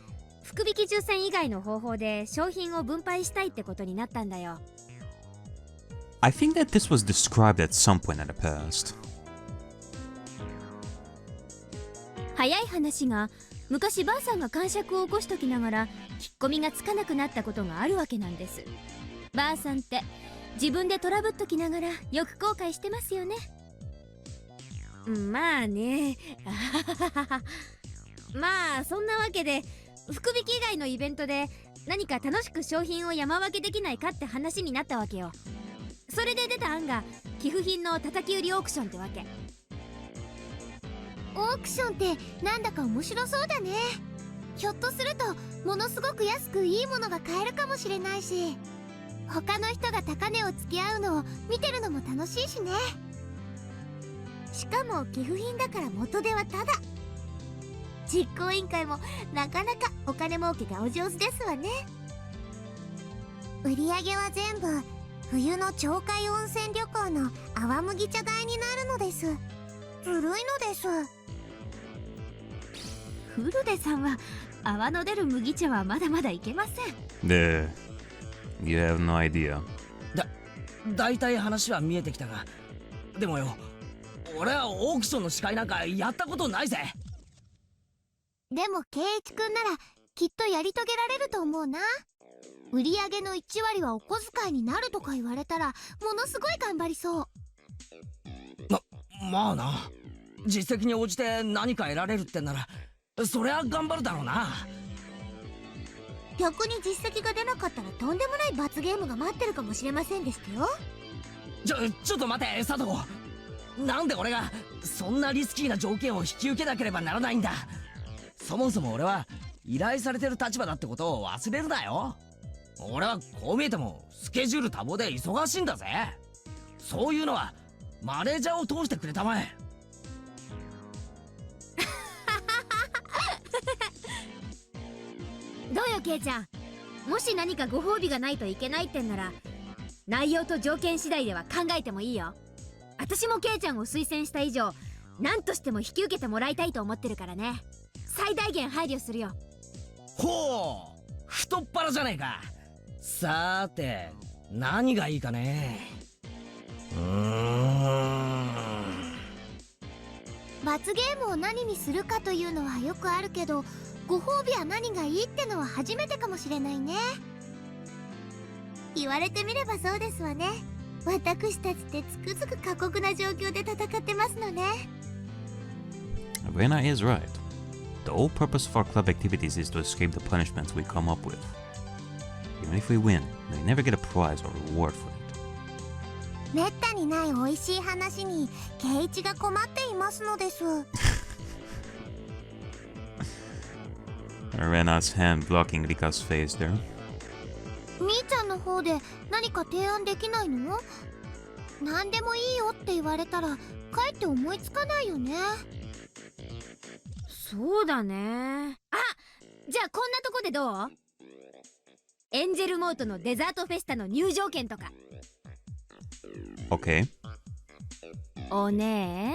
福引き抽選以外の方法で商品を分配したいってことになったんだよ。I think that this was described at some point in the past. 早い話が昔ばあさんが癇癪を起こしときながら引っ込みがつかなくなったことがあるわけなんです。ばあさんって自分でトラブっときながらよく後悔してますよね。まあねまあそんなわけで福引き以外のイベントで何か楽しく商品を山分けできないかって話になったわけよ。それで出た案が寄付品の叩き売りオークションってわけ。オークションってなんだか面白そうだね。ひょっとするとものすごく安くいいものが買えるかもしれないし、他の人が高値を付き合うのを見てるのも楽しいしね。しかも寄付品だから元手はタダ。実行委員会もなかなかお金儲けがお上手ですわね。売り上げは全部冬の町会温泉旅行の泡麦茶代になるのです。ずるいのです。フルデさんは泡の出る麦茶はまだまだいけません。You have no idea. だいたい話は見えてきたが、でもよ、俺はオークションの司会なんかやったことないぜ。でも圭一くんならきっとやり遂げられると思うな。売り上げの1割はお小遣いになるとか言われたらものすごい頑張りそう。まあな、実績に応じて何か得られるってんならそりゃ頑張るだろうな。逆に実績が出なかったらとんでもない罰ゲームが待ってるかもしれませんでしたよ。ちょっと待て佐藤、なんで俺がそんなリスキーな条件を引き受けなければならないんだ。そもそも俺は依頼されてる立場だってことを忘れるなよ。俺はこう見えてもスケジュール多忙で忙しいんだぜ。そういうのはマネージャーを通してくれたまえ。どうよケイちゃん、もし何かご褒美がないといけないってんなら内容と条件次第では考えてもいいよ。私もケイちゃんを推薦した以上何としても引き受けてもらいたいと思ってるからね。最大限配慮するよ。ほう、太っ腹じゃねえか。さーて何がいいかね。罰ゲームを何にするかというのはよくあるけど、ご褒美は何がいいってのは初めてかもしれないね。言われてみればそうですわね。私たちってつくづく過酷な状況で戦ってますのね。Rena is right. The whole purpose of our club activities is to escape the punishments we come up with. Even if we win, we never get a prize or reward for it. めったにない美味しい話に圭一が困っていますのです。Rena's hand blocking Rika's face there. みーちゃんの方で何か提案できないの？何でもいいよって言われたらかえって思いつかないよね。そうだね。あ、じゃあこんなとこでどう？エンジェルモートのデザートフェスタの入場券とか。Okay. おね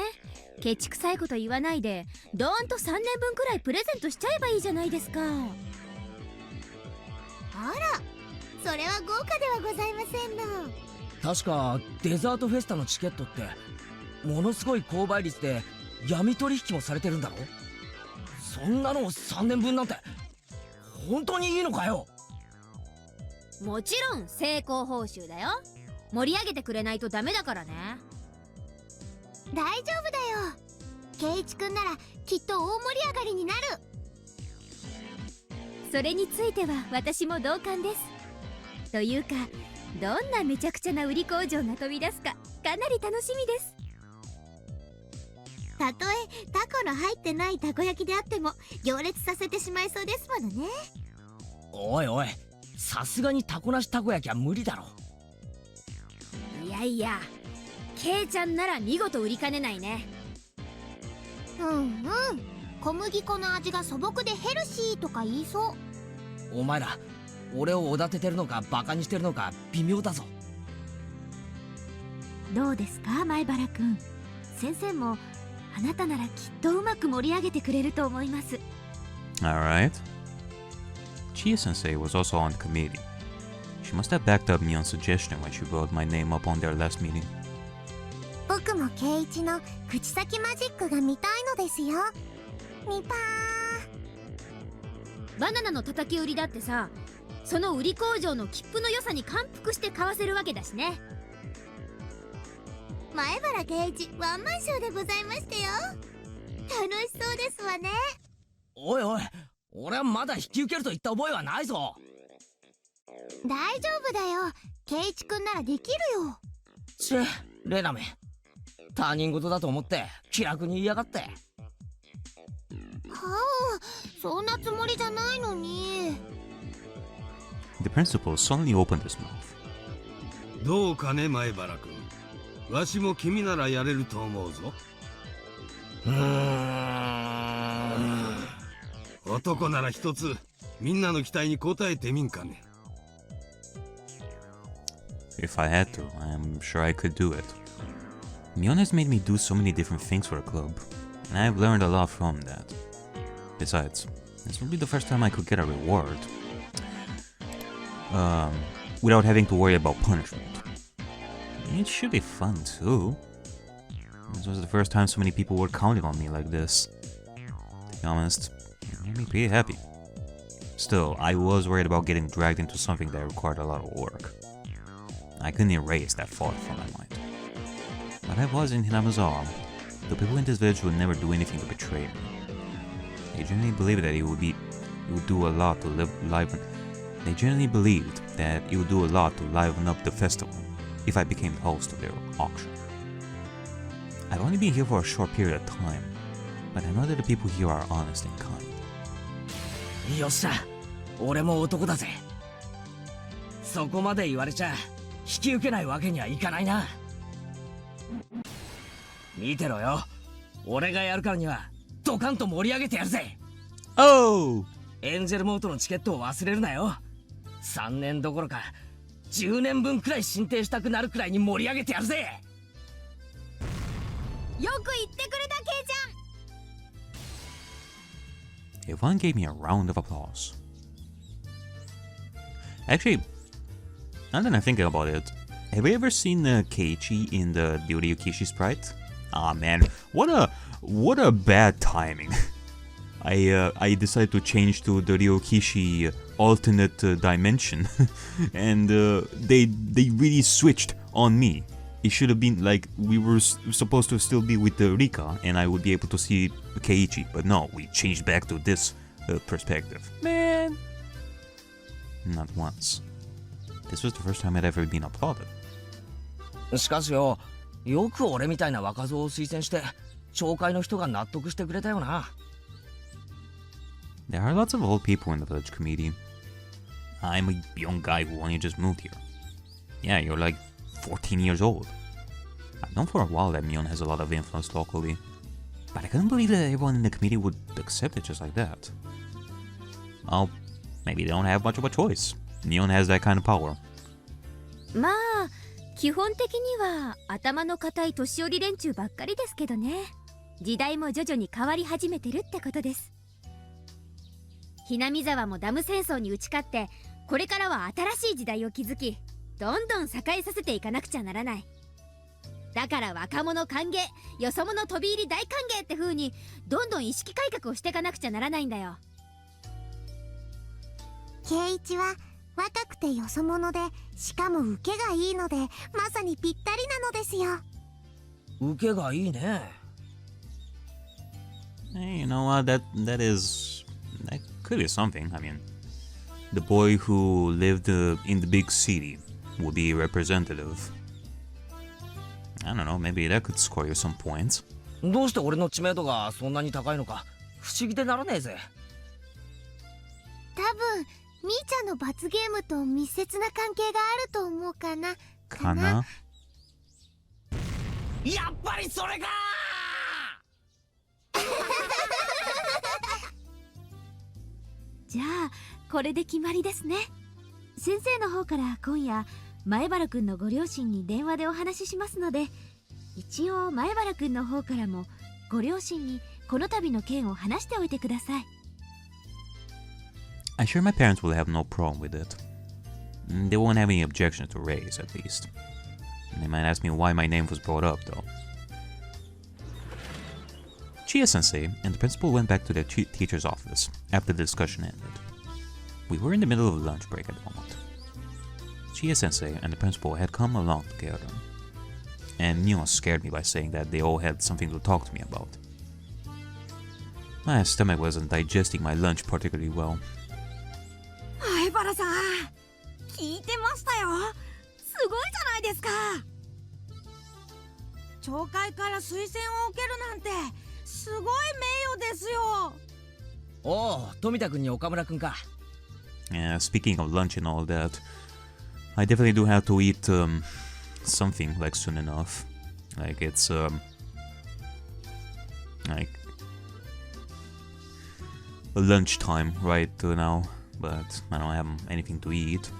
え、ケチくさいこと言わないでどーんと3年分くらいプレゼントしちゃえばいいじゃないですか。あら、それは豪華ではございませんの。確かデザートフェスタのチケットってものすごい購買率で闇取引もされてるんだろ。そんなの3年分なんて本当にいいのかよ。もちろん成功報酬だよ。盛り上げてくれないとダメだからね。大丈夫だよ。圭一くんならきっと大盛り上がりになる。それについては私も同感です。というかどんなめちゃくちゃな売り工場が飛び出すかかなり楽しみです。たとえタコの入ってないたこ焼きであっても行列させてしまいそうですものね。おいおい、さすがにタコなしたこ焼きは無理だろ。いやいや、ケイちゃんなら見事売りかねないね。小麦粉の味が素朴でヘルシーとか言いそう。お前ら俺をおだててるのかバカにしてるのか微妙だぞ。どうですか前原くん。先生もあなたならきっとうまく盛り上げてくれると思います。 Alright. Chie-sensei was also on the committee. She must have backed up Mion's suggestion when she wrote my name up on their last meeting. 僕も圭一の口先マジックが見たいのですよ。みぱー。バナナの叩き売りだってさ、その売り工場の切符の良さに感服して買わせるわけだしね。前原圭一ワンマンショーでございましたよ。楽しそうですわね。おいおい、俺はまだ引き受けると言った覚えはないぞ。大丈夫だよ。圭一くんならできるよ。ちぇ、レナめ、他人事だと思って気楽に言いやがって。はあ、そんなつもりじゃないのに。The principal suddenly opened his mouth. どうかね前原君、わしも君ならやれると思うぞ。男なら一つみんなの期待に応えてみんかね。If I had to, I'm sure I could do it. Mion has made me do so many different things for the club, and I've learned a lot from that. Besides, This will be the first time I could get a reward. Without having to worry about punishment. It should be fun too. This was the first time so many people were counting on me like this. To be honest, it made me pretty happy. Still, I was worried about getting dragged into something that required a lot of work. I couldn't erase that thought from my mind. But I was in Hinamizawa. The people in this village would never do anything to betray me. They generally believed that it would do a lot to liven up the festival if I became the host of their auction. I've only been here for a short period of time, but I know that the people here are honest and kind. よっしゃ、俺も男だぜ。そこまで言われちゃ引き受けないわけにはいかないな。見てろよ、俺がやるからにはドカンと盛り上げてやるぜ。Oh! エンジェルモートのチケットを忘れるなよ。3年どころか10年分くらい進呈したくなるくらいに盛り上げてやるぜ。よく言ってくれた、ケイちゃん。 Everyone gave me a round of applause. Actually, now that I'm thinking about it, have you ever seen Keiichi in the Ariakey sprite? Ah man, what a bad timing. I decided to change to the Ariakey alternate dimension, and they really switched on me. It should have been like we were supposed to still be with the Rika, and I would be able to see Keiichi, but no, we changed back to this perspective. Man, not once. This was the first time I'd ever been applauded. しかしよ、よく俺みたいな若造を推薦して町会の人が納得してくれたよな。There are lots of old people in the village committee. I'm a young guy who only just moved here. Yeah, you're like 14 years old. I've known for a while that Mion has a lot of influence locally, but I couldn't believe that everyone in the committee would accept it just like that. Well, maybe they don't have much of a choice. Mion has that kind of power. まあ基本的には頭の固い年寄り連中ばっかりですけどね。時代も徐々に変わり始めてるってことです。Hinamizawaもダム戦争に打ち勝って、これからは新しい時代を築き、どんどん栄えさせていかなくちゃならない。だから若者歓迎、よそ者飛び入り大歓迎って風にどんどん意識改革をしていかなくちゃならないんだよ。圭一は若くてよそ者で、しかも受けがいいので、まさにぴったりなのですよ。受けがいいね。Hey, you know what? That could be something. I mean, the boy who lived in the big city would be representative. I don't know, maybe that could score you some points. どうして俺の知名度がそんなに高いのか不思議でならねえぜ。多分みーちゃんの罰ゲームと密接な関係があると思うかな。かな？やっぱりそれかじゃあこれで決まりですね。先生の方から今夜前原くんのご両親に電話でお話ししますので、一応前原くんの方からもご両親にこの度の件を話しておいてください。I'm sure my parents will have no problem with it. They won't have any objections to raise, at least. They might ask me why my name was brought up, though. Chia-sensei and the principal went back to their teacher's office after the discussion ended. We were in the middle of a lunch break at the moment. Chia-sensei and the principal had come along together, and Mion scared me by saying that they all had something to talk to me about. My stomach wasn't digesting my lunch particularly well. 前原さん、聞いてましたよ。すごいじゃないですか。町会から推薦を受けるなんてすごい名誉ですよ。おお、富田君に岡村君か。Yeah, speaking of lunch and all that, I definitely do have to eat something like soon enough. Like it's like lunchtime right now, but I don't have anything to eat.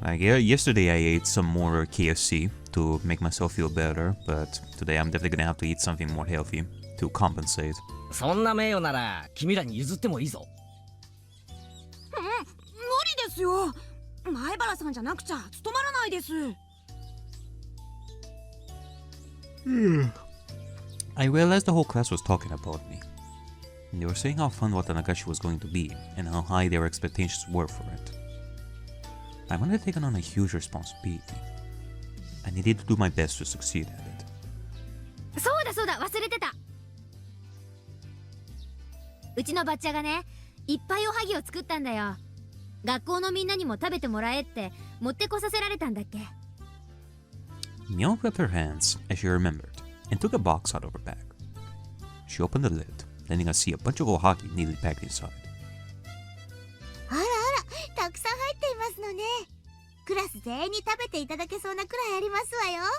Like yesterday I ate some more KFC to make myself feel better, but today I'm definitely gonna have to eat something more healthy to compensate. そんな名誉なら君らに譲ってもいいぞ。無理ですよ。前原さんじゃなくちゃ務まらないです。I realized the whole class was talking about me. They were saying how fun Watanagashi was going to be, and how high their expectations were for it. I wanted to take on a huge responsibility. I needed to do my best to succeed at it. そうだそうだ、忘れてた。うちのバッチャがね、いっぱいおはぎを作ったんだよ。学校のみんなにも食べてもらえって持ってこさせられたんだっけ。Mion clapped her hands as she remembered, and took a box out of her bag. She opened the lid, letting us see a bunch of ohagi neatly packed inside. あらあら、たくさん入っていますのね。クラス全員に食べていただけそうなくらいありますわよ。はう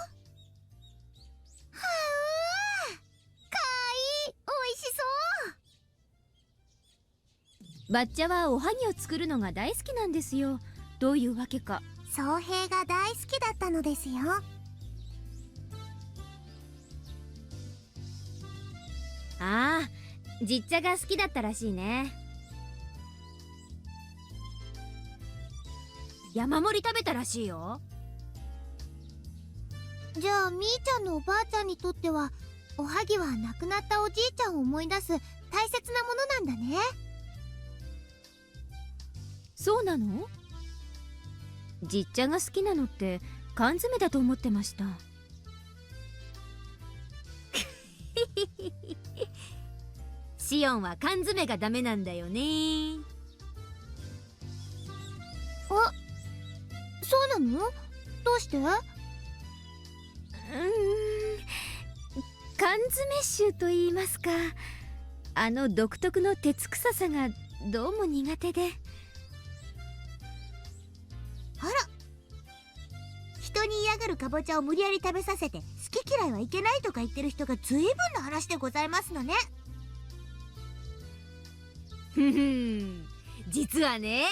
ー、かわいい、おいしそう。バッチャはおはぎを作るのが大好きなんですよ。どういうわけか。宗平が大好きだったのですよ。ああ、じっちゃが好きだったらしいね。山盛り食べたらしいよ。じゃあみーちゃんのおばあちゃんにとってはおはぎは亡くなったおじいちゃんを思い出す大切なものなんだね。そうなの？じっちゃが好きなのって缶詰だと思ってました。シオンは缶詰がダメなんだよね。あ、そうなの？どうして？缶詰臭と言いますか、あの独特の鉄臭さがどうも苦手で。あら、人に嫌がるかぼちゃを無理やり食べさせて好き嫌いはいけないとか言ってる人が随分な話でございますのね。ふふん、実はね。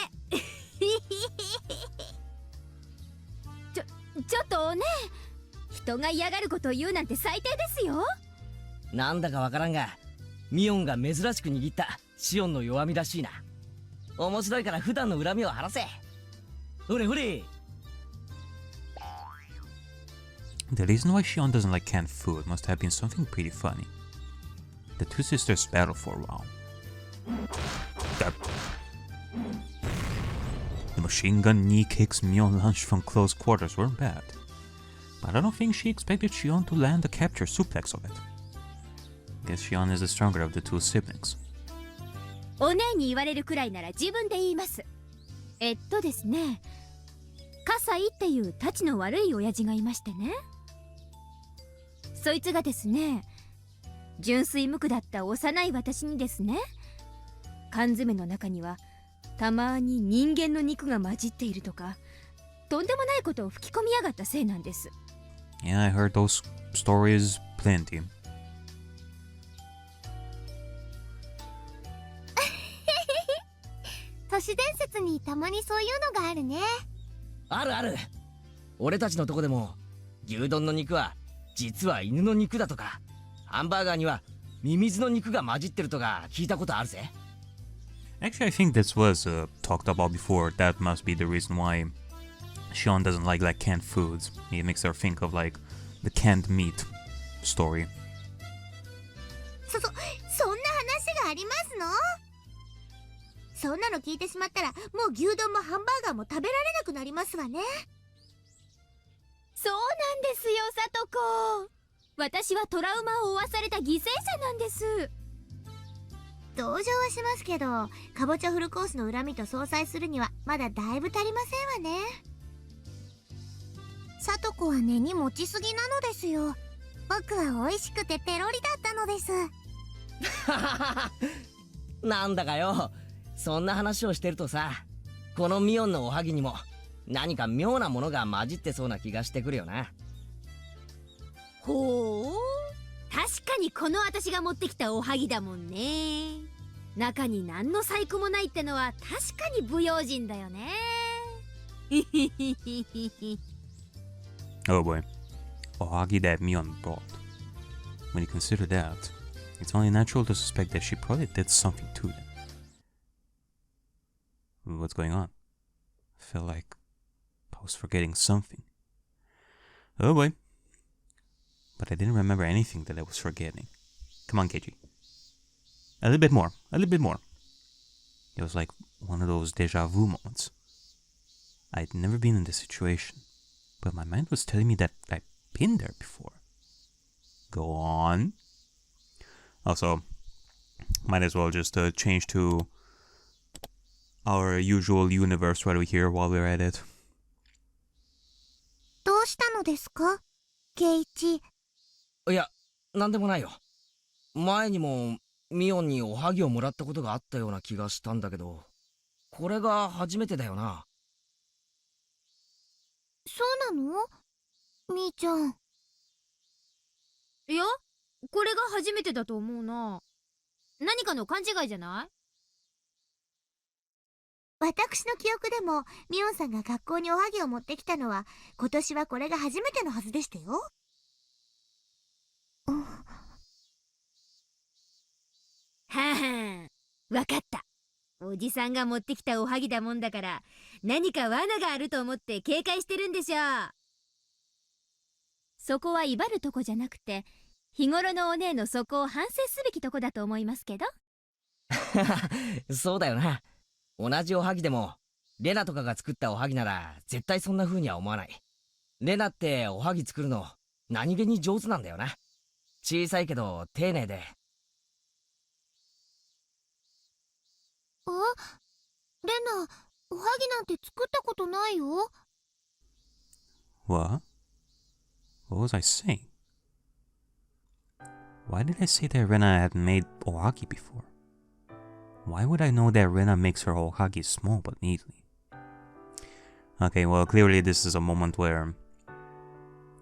ちょっとおねえ、人が嫌がることを言うなんて最低ですよ。なんだかわからんが、ミオンが珍しく握ったシオンの弱みらしいな。面白いから普段の恨みを晴らせ。ほれほれ。 The reason why Shion doesn't like canned food must have been something pretty funny. The two sisters battled for a while. The machine gun knee kicks Mion launched from close quarters weren't bad, but I don't think she expected Shion to land the capture suplex of it. Guess Shion is the stronger of the two siblings. お姉に言われるくらいなら自分で言います。ですね、葛西っていうたちの悪い親父がいましてね。そいつがですね、純粋無垢だった幼い私にですね、缶詰の中にはたまに人間の肉が混じっているとか、とんでもないことを吹き込みやがったせいなんです。Yeah, I heard those stories plenty. 都市伝説にたまにそういうのがあるね。あるある。俺たちのとこでも牛丼の肉は実は犬の肉だとか、ハンバーガーにはミミズの肉が混じってるとか聞いたことあるぜ。Actually, I think this was talked about before. That must be the reason why Shion doesn't like canned foods. It makes her think of like the canned meat story. そんな話がありますの？そんなの聞いてしまったらもう牛丼もハンバーガーも食べられなくなりますわね。そうなんですよ、さとこ。私はトラウマを負わされた犠牲者なんです。同情はしますけど、かぼちゃフルコースの恨みと相殺するにはまだだいぶ足りませんわね。さとこは根に持ちすぎなのですよ。僕は美味しくてペロリだったのです。なんだかよ、そんな話をしてるとさ、このミオンのおはぎにも何か妙なものが混じってそうな気がしてくるよな。ほう、確かにこの私が持ってきたおはぎだもんね。中に何の細工もないってのは確かに不用心だよね。Oh boy. ohagi that Mion brought. When you consider that, it's only natural to suspect that she probably did something to them. What's going on? I feel like I was forgetting something. Oh boy. But I didn't remember anything that I was forgetting. Come on, Keiji. A little bit more. A little bit more. It was like one of those deja vu moments. I'd never been in this situation, but my mind was telling me that I'd been there before. Go on. Also, might as well just change to our usual universe right over here while we're at it. どうしたのですか、ケイチ。いや、なんでもないよ。前にもミオンにおはぎをもらったことがあったような気がしたんだけど、これが初めてだよな。そうなの？みーちゃん。いや、これが初めてだと思うな。何かの勘違いじゃない？私の記憶でもミオンさんが学校におはぎを持ってきたのは今年はこれが初めてのはずでしたよ。ははん、わかった。おじさんが持ってきたおはぎだもんだから何か罠があると思って警戒してるんでしょう。そこは威張るとこじゃなくて日頃のお姉の底を反省すべきとこだと思いますけど。そうだよな。同じおはぎでもレナとかが作ったおはぎなら絶対そんな風には思わない。レナっておはぎ作るの何気に上手なんだよな。小さいけど丁寧で。あ、レナ、おはぎなんて作ったことないよ。What? What was I saying? Why did I say that Rena had made ohagi before? Why would I know that Rena makes her ohagi small but neatly? Okay, well, clearly this is a moment where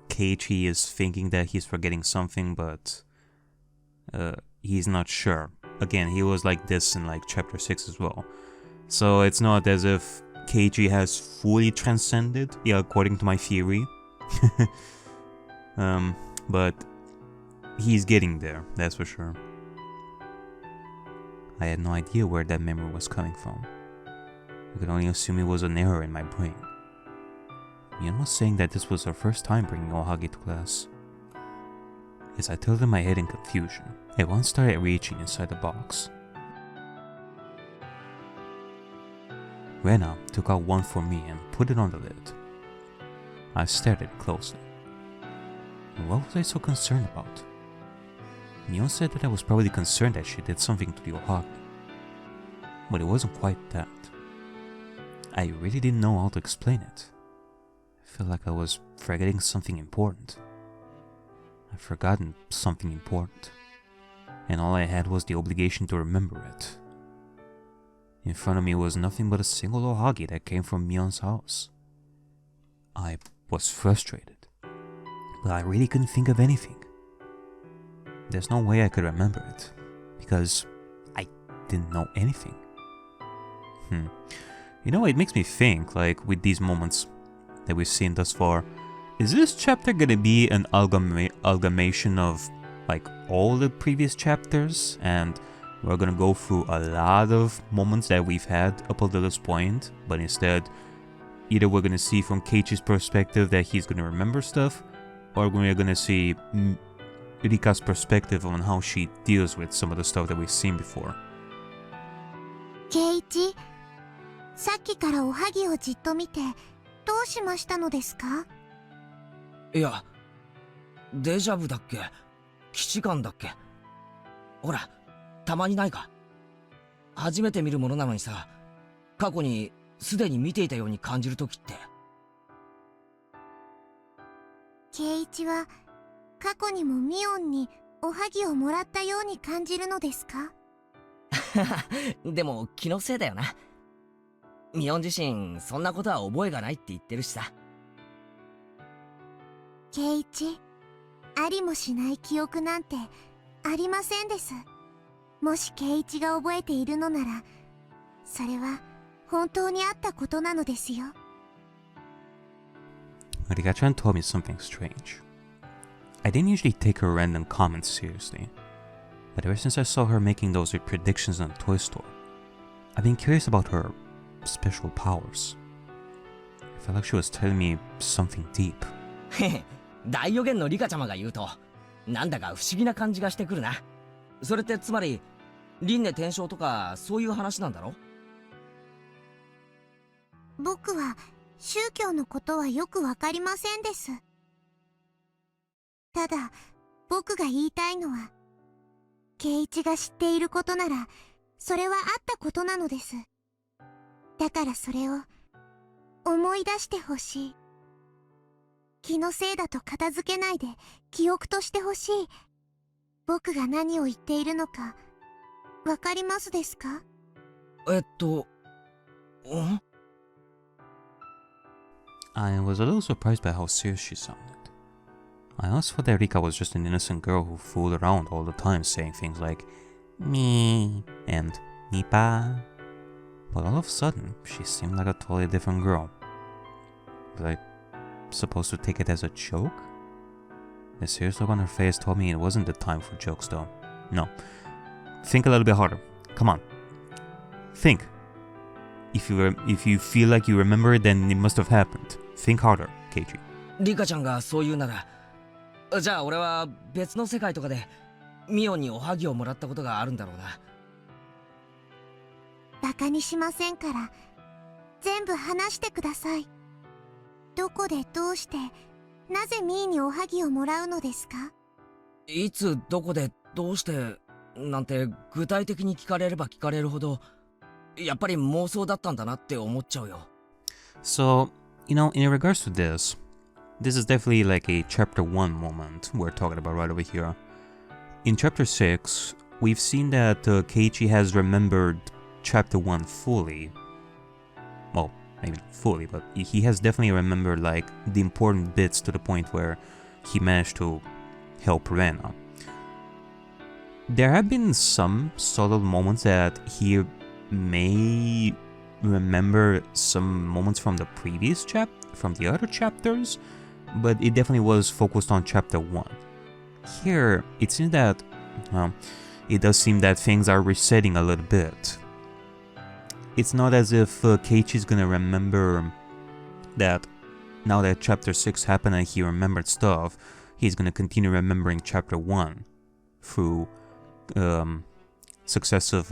Keiichi is thinking that he's forgetting something, but he's not sure. Again, he was like this in like chapter 6 as well. So it's not as if Keiichi has fully transcended, yeah, according to my theory. But he's getting there, that's for sure. I had no idea where that memory was coming from. I could only assume it was an error in my brain. Mion was saying that this was her first time bringing ohagi to class. As I tilted my head in confusion, I once started reaching inside the box. Rena took out one for me and put it on the lid. I stared at it closely. What was I so concerned about? Mion said that I was probably concerned that she did something to the ohagi. But it wasn't quite that. I really didn't know how to explain it. I felt like I was forgetting something important. I'd forgotten something important. And all I had was the obligation to remember it. In front of me was nothing but a single ohagi that came from Mion's house. I was frustrated, but I really couldn't think of anything. There's no way I could remember it, because I didn't know anything. You know, it makes me think, like, with these moments that we've seen thus far, is this chapter gonna be an amalgamation of, like, all the previous chapters, and we're gonna go through a lot of moments that we've had up until this point, but instead, either we're gonna see from Keiichi's perspective that he's gonna remember stuff, or we're gonna see Rika's perspective on how she deals with some of the stuff that we've seen before. ケイチ、さっきからおはぎをじっと見てどうしましたのですか？いや、デジャブだっけ？既視感だっけ？ほら、たまにないか？初めて見るものなのにさ、過去にすでに見ていたように感じるときって。ケイチは過去にもミオンにおはぎをもらったように感じるのですか？でも気のせいだよな。ミオン自身そんなことは覚えがないって言ってるしさ。ケイチ、ありもしない記憶なんてありませんです。もしケイチが覚えているのなら、それは本当にあったことなのですよ。Rika-chan told me something strange. I didn't usually take her random comments seriously, but ever since I saw her making those predictions in the toy store, I've been curious about her special powers. I felt like she was telling me something deep. へへ、大予言のリカちゃまが言うと、なんだか不思議な感じがしてくるな。それってつまり、輪廻転生とかそういう話なんだろ？僕は宗教のことはよくわかりませんです。ただ、僕が言いたいのは、圭一が知っていることなら、それはあったことなのです。だからそれを思い出してほしい。気のせいだと片付けないで記憶としてほしい。僕が何を言っているのかわかりますですか？I was a little surprised by how serious she sounded. I always thought that Rika was just an innocent girl who fooled around all the time saying things like me and nipa. But all of a sudden, she seemed like a totally different girl. Was I supposed to take it as a joke? The serious look on her face told me it wasn't the time for jokes though. No. Think a little bit harder. Come on. Think. If you feel like you remember it, then it must have happened. Think harder, Keiji. リカちゃんがそう言うなら、じゃあ俺は別の世界とかでミオにおはぎをもらったことがあるんだろうな。バカにしませんから、全部話してください。どこでどうして、なぜミーにおはぎをもらうのですか？いつどこでどうしてなんて具体的に聞かれれば聞かれるほど、やっぱり妄想だったんだなって思っちゃうよ。So, in regards to this is definitely like a chapter 1 moment we're talking about right over here. In chapter 6, we've seen that Keiichi has remembered chapter 1 fully. Well, maybe not fully, but he has definitely remembered like the important bits to the point where he managed to help Rena. There have been some subtle moments that he may remember some moments from the previous from the other chapters, but it definitely was focused on chapter 1. Here, it seems that, it does seem that things are resetting a little bit. It's not as if Keiichi's gonna remember that now that chapter 6 happened and he remembered stuff, he's gonna continue remembering chapter 1 through successive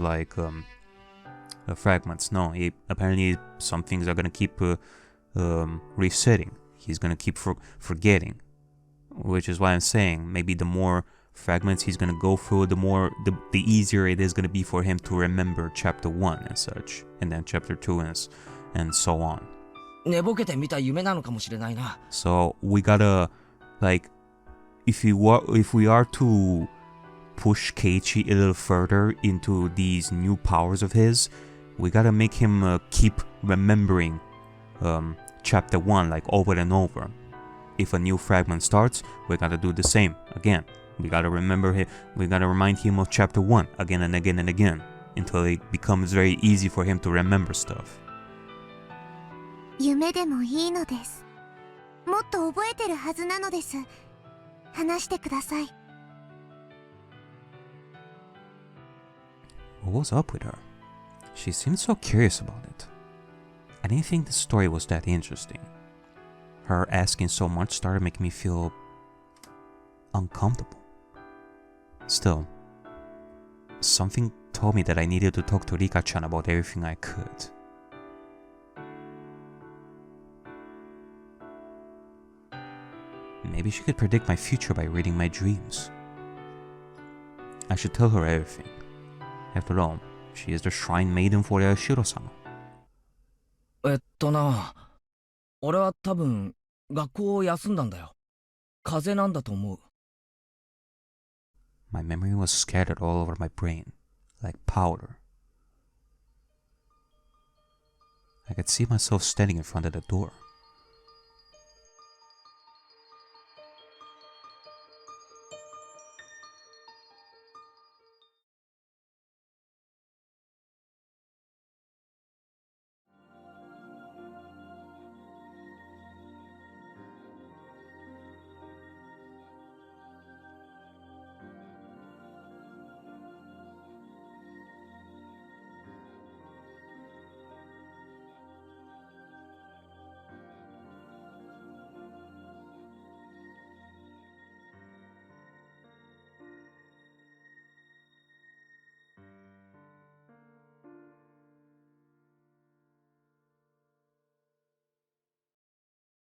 fragments. No, apparently some things are gonna keep resetting. He's gonna keep forgetting, which is why I'm saying maybe the more fragments he's gonna go through, the easier it is gonna be for him to remember chapter 1 and such, and then chapter 2 and so on. 寝ぼけて見た夢なのかもしれないな。 So we gotta if we are to push Keiichi a little further into these new powers of his, we gotta make him keep remembering chapter 1 like over and over. If a new fragment starts, we gotta do the same again. We gotta remind him of chapter 1 again and again and again until it becomes very easy for him to remember stuff. 夢でもいいのです。もっと覚えてるはずなのです。話してください。What was up with her? She seemed so curious about it. I didn't think the story was that interesting. Her asking so much started making me feel uncomfortable. Still, something told me that I needed to talk to Rika-chan about everything I could. Maybe she could predict my future by reading my dreams. I should tell her everything. After all, she is the shrine maiden for the Shiro-sama. 俺は多分学校を休んだんだよ。風邪なんだと思う。My memory was scattered all over my brain, like powder. I could see myself standing in front of the door.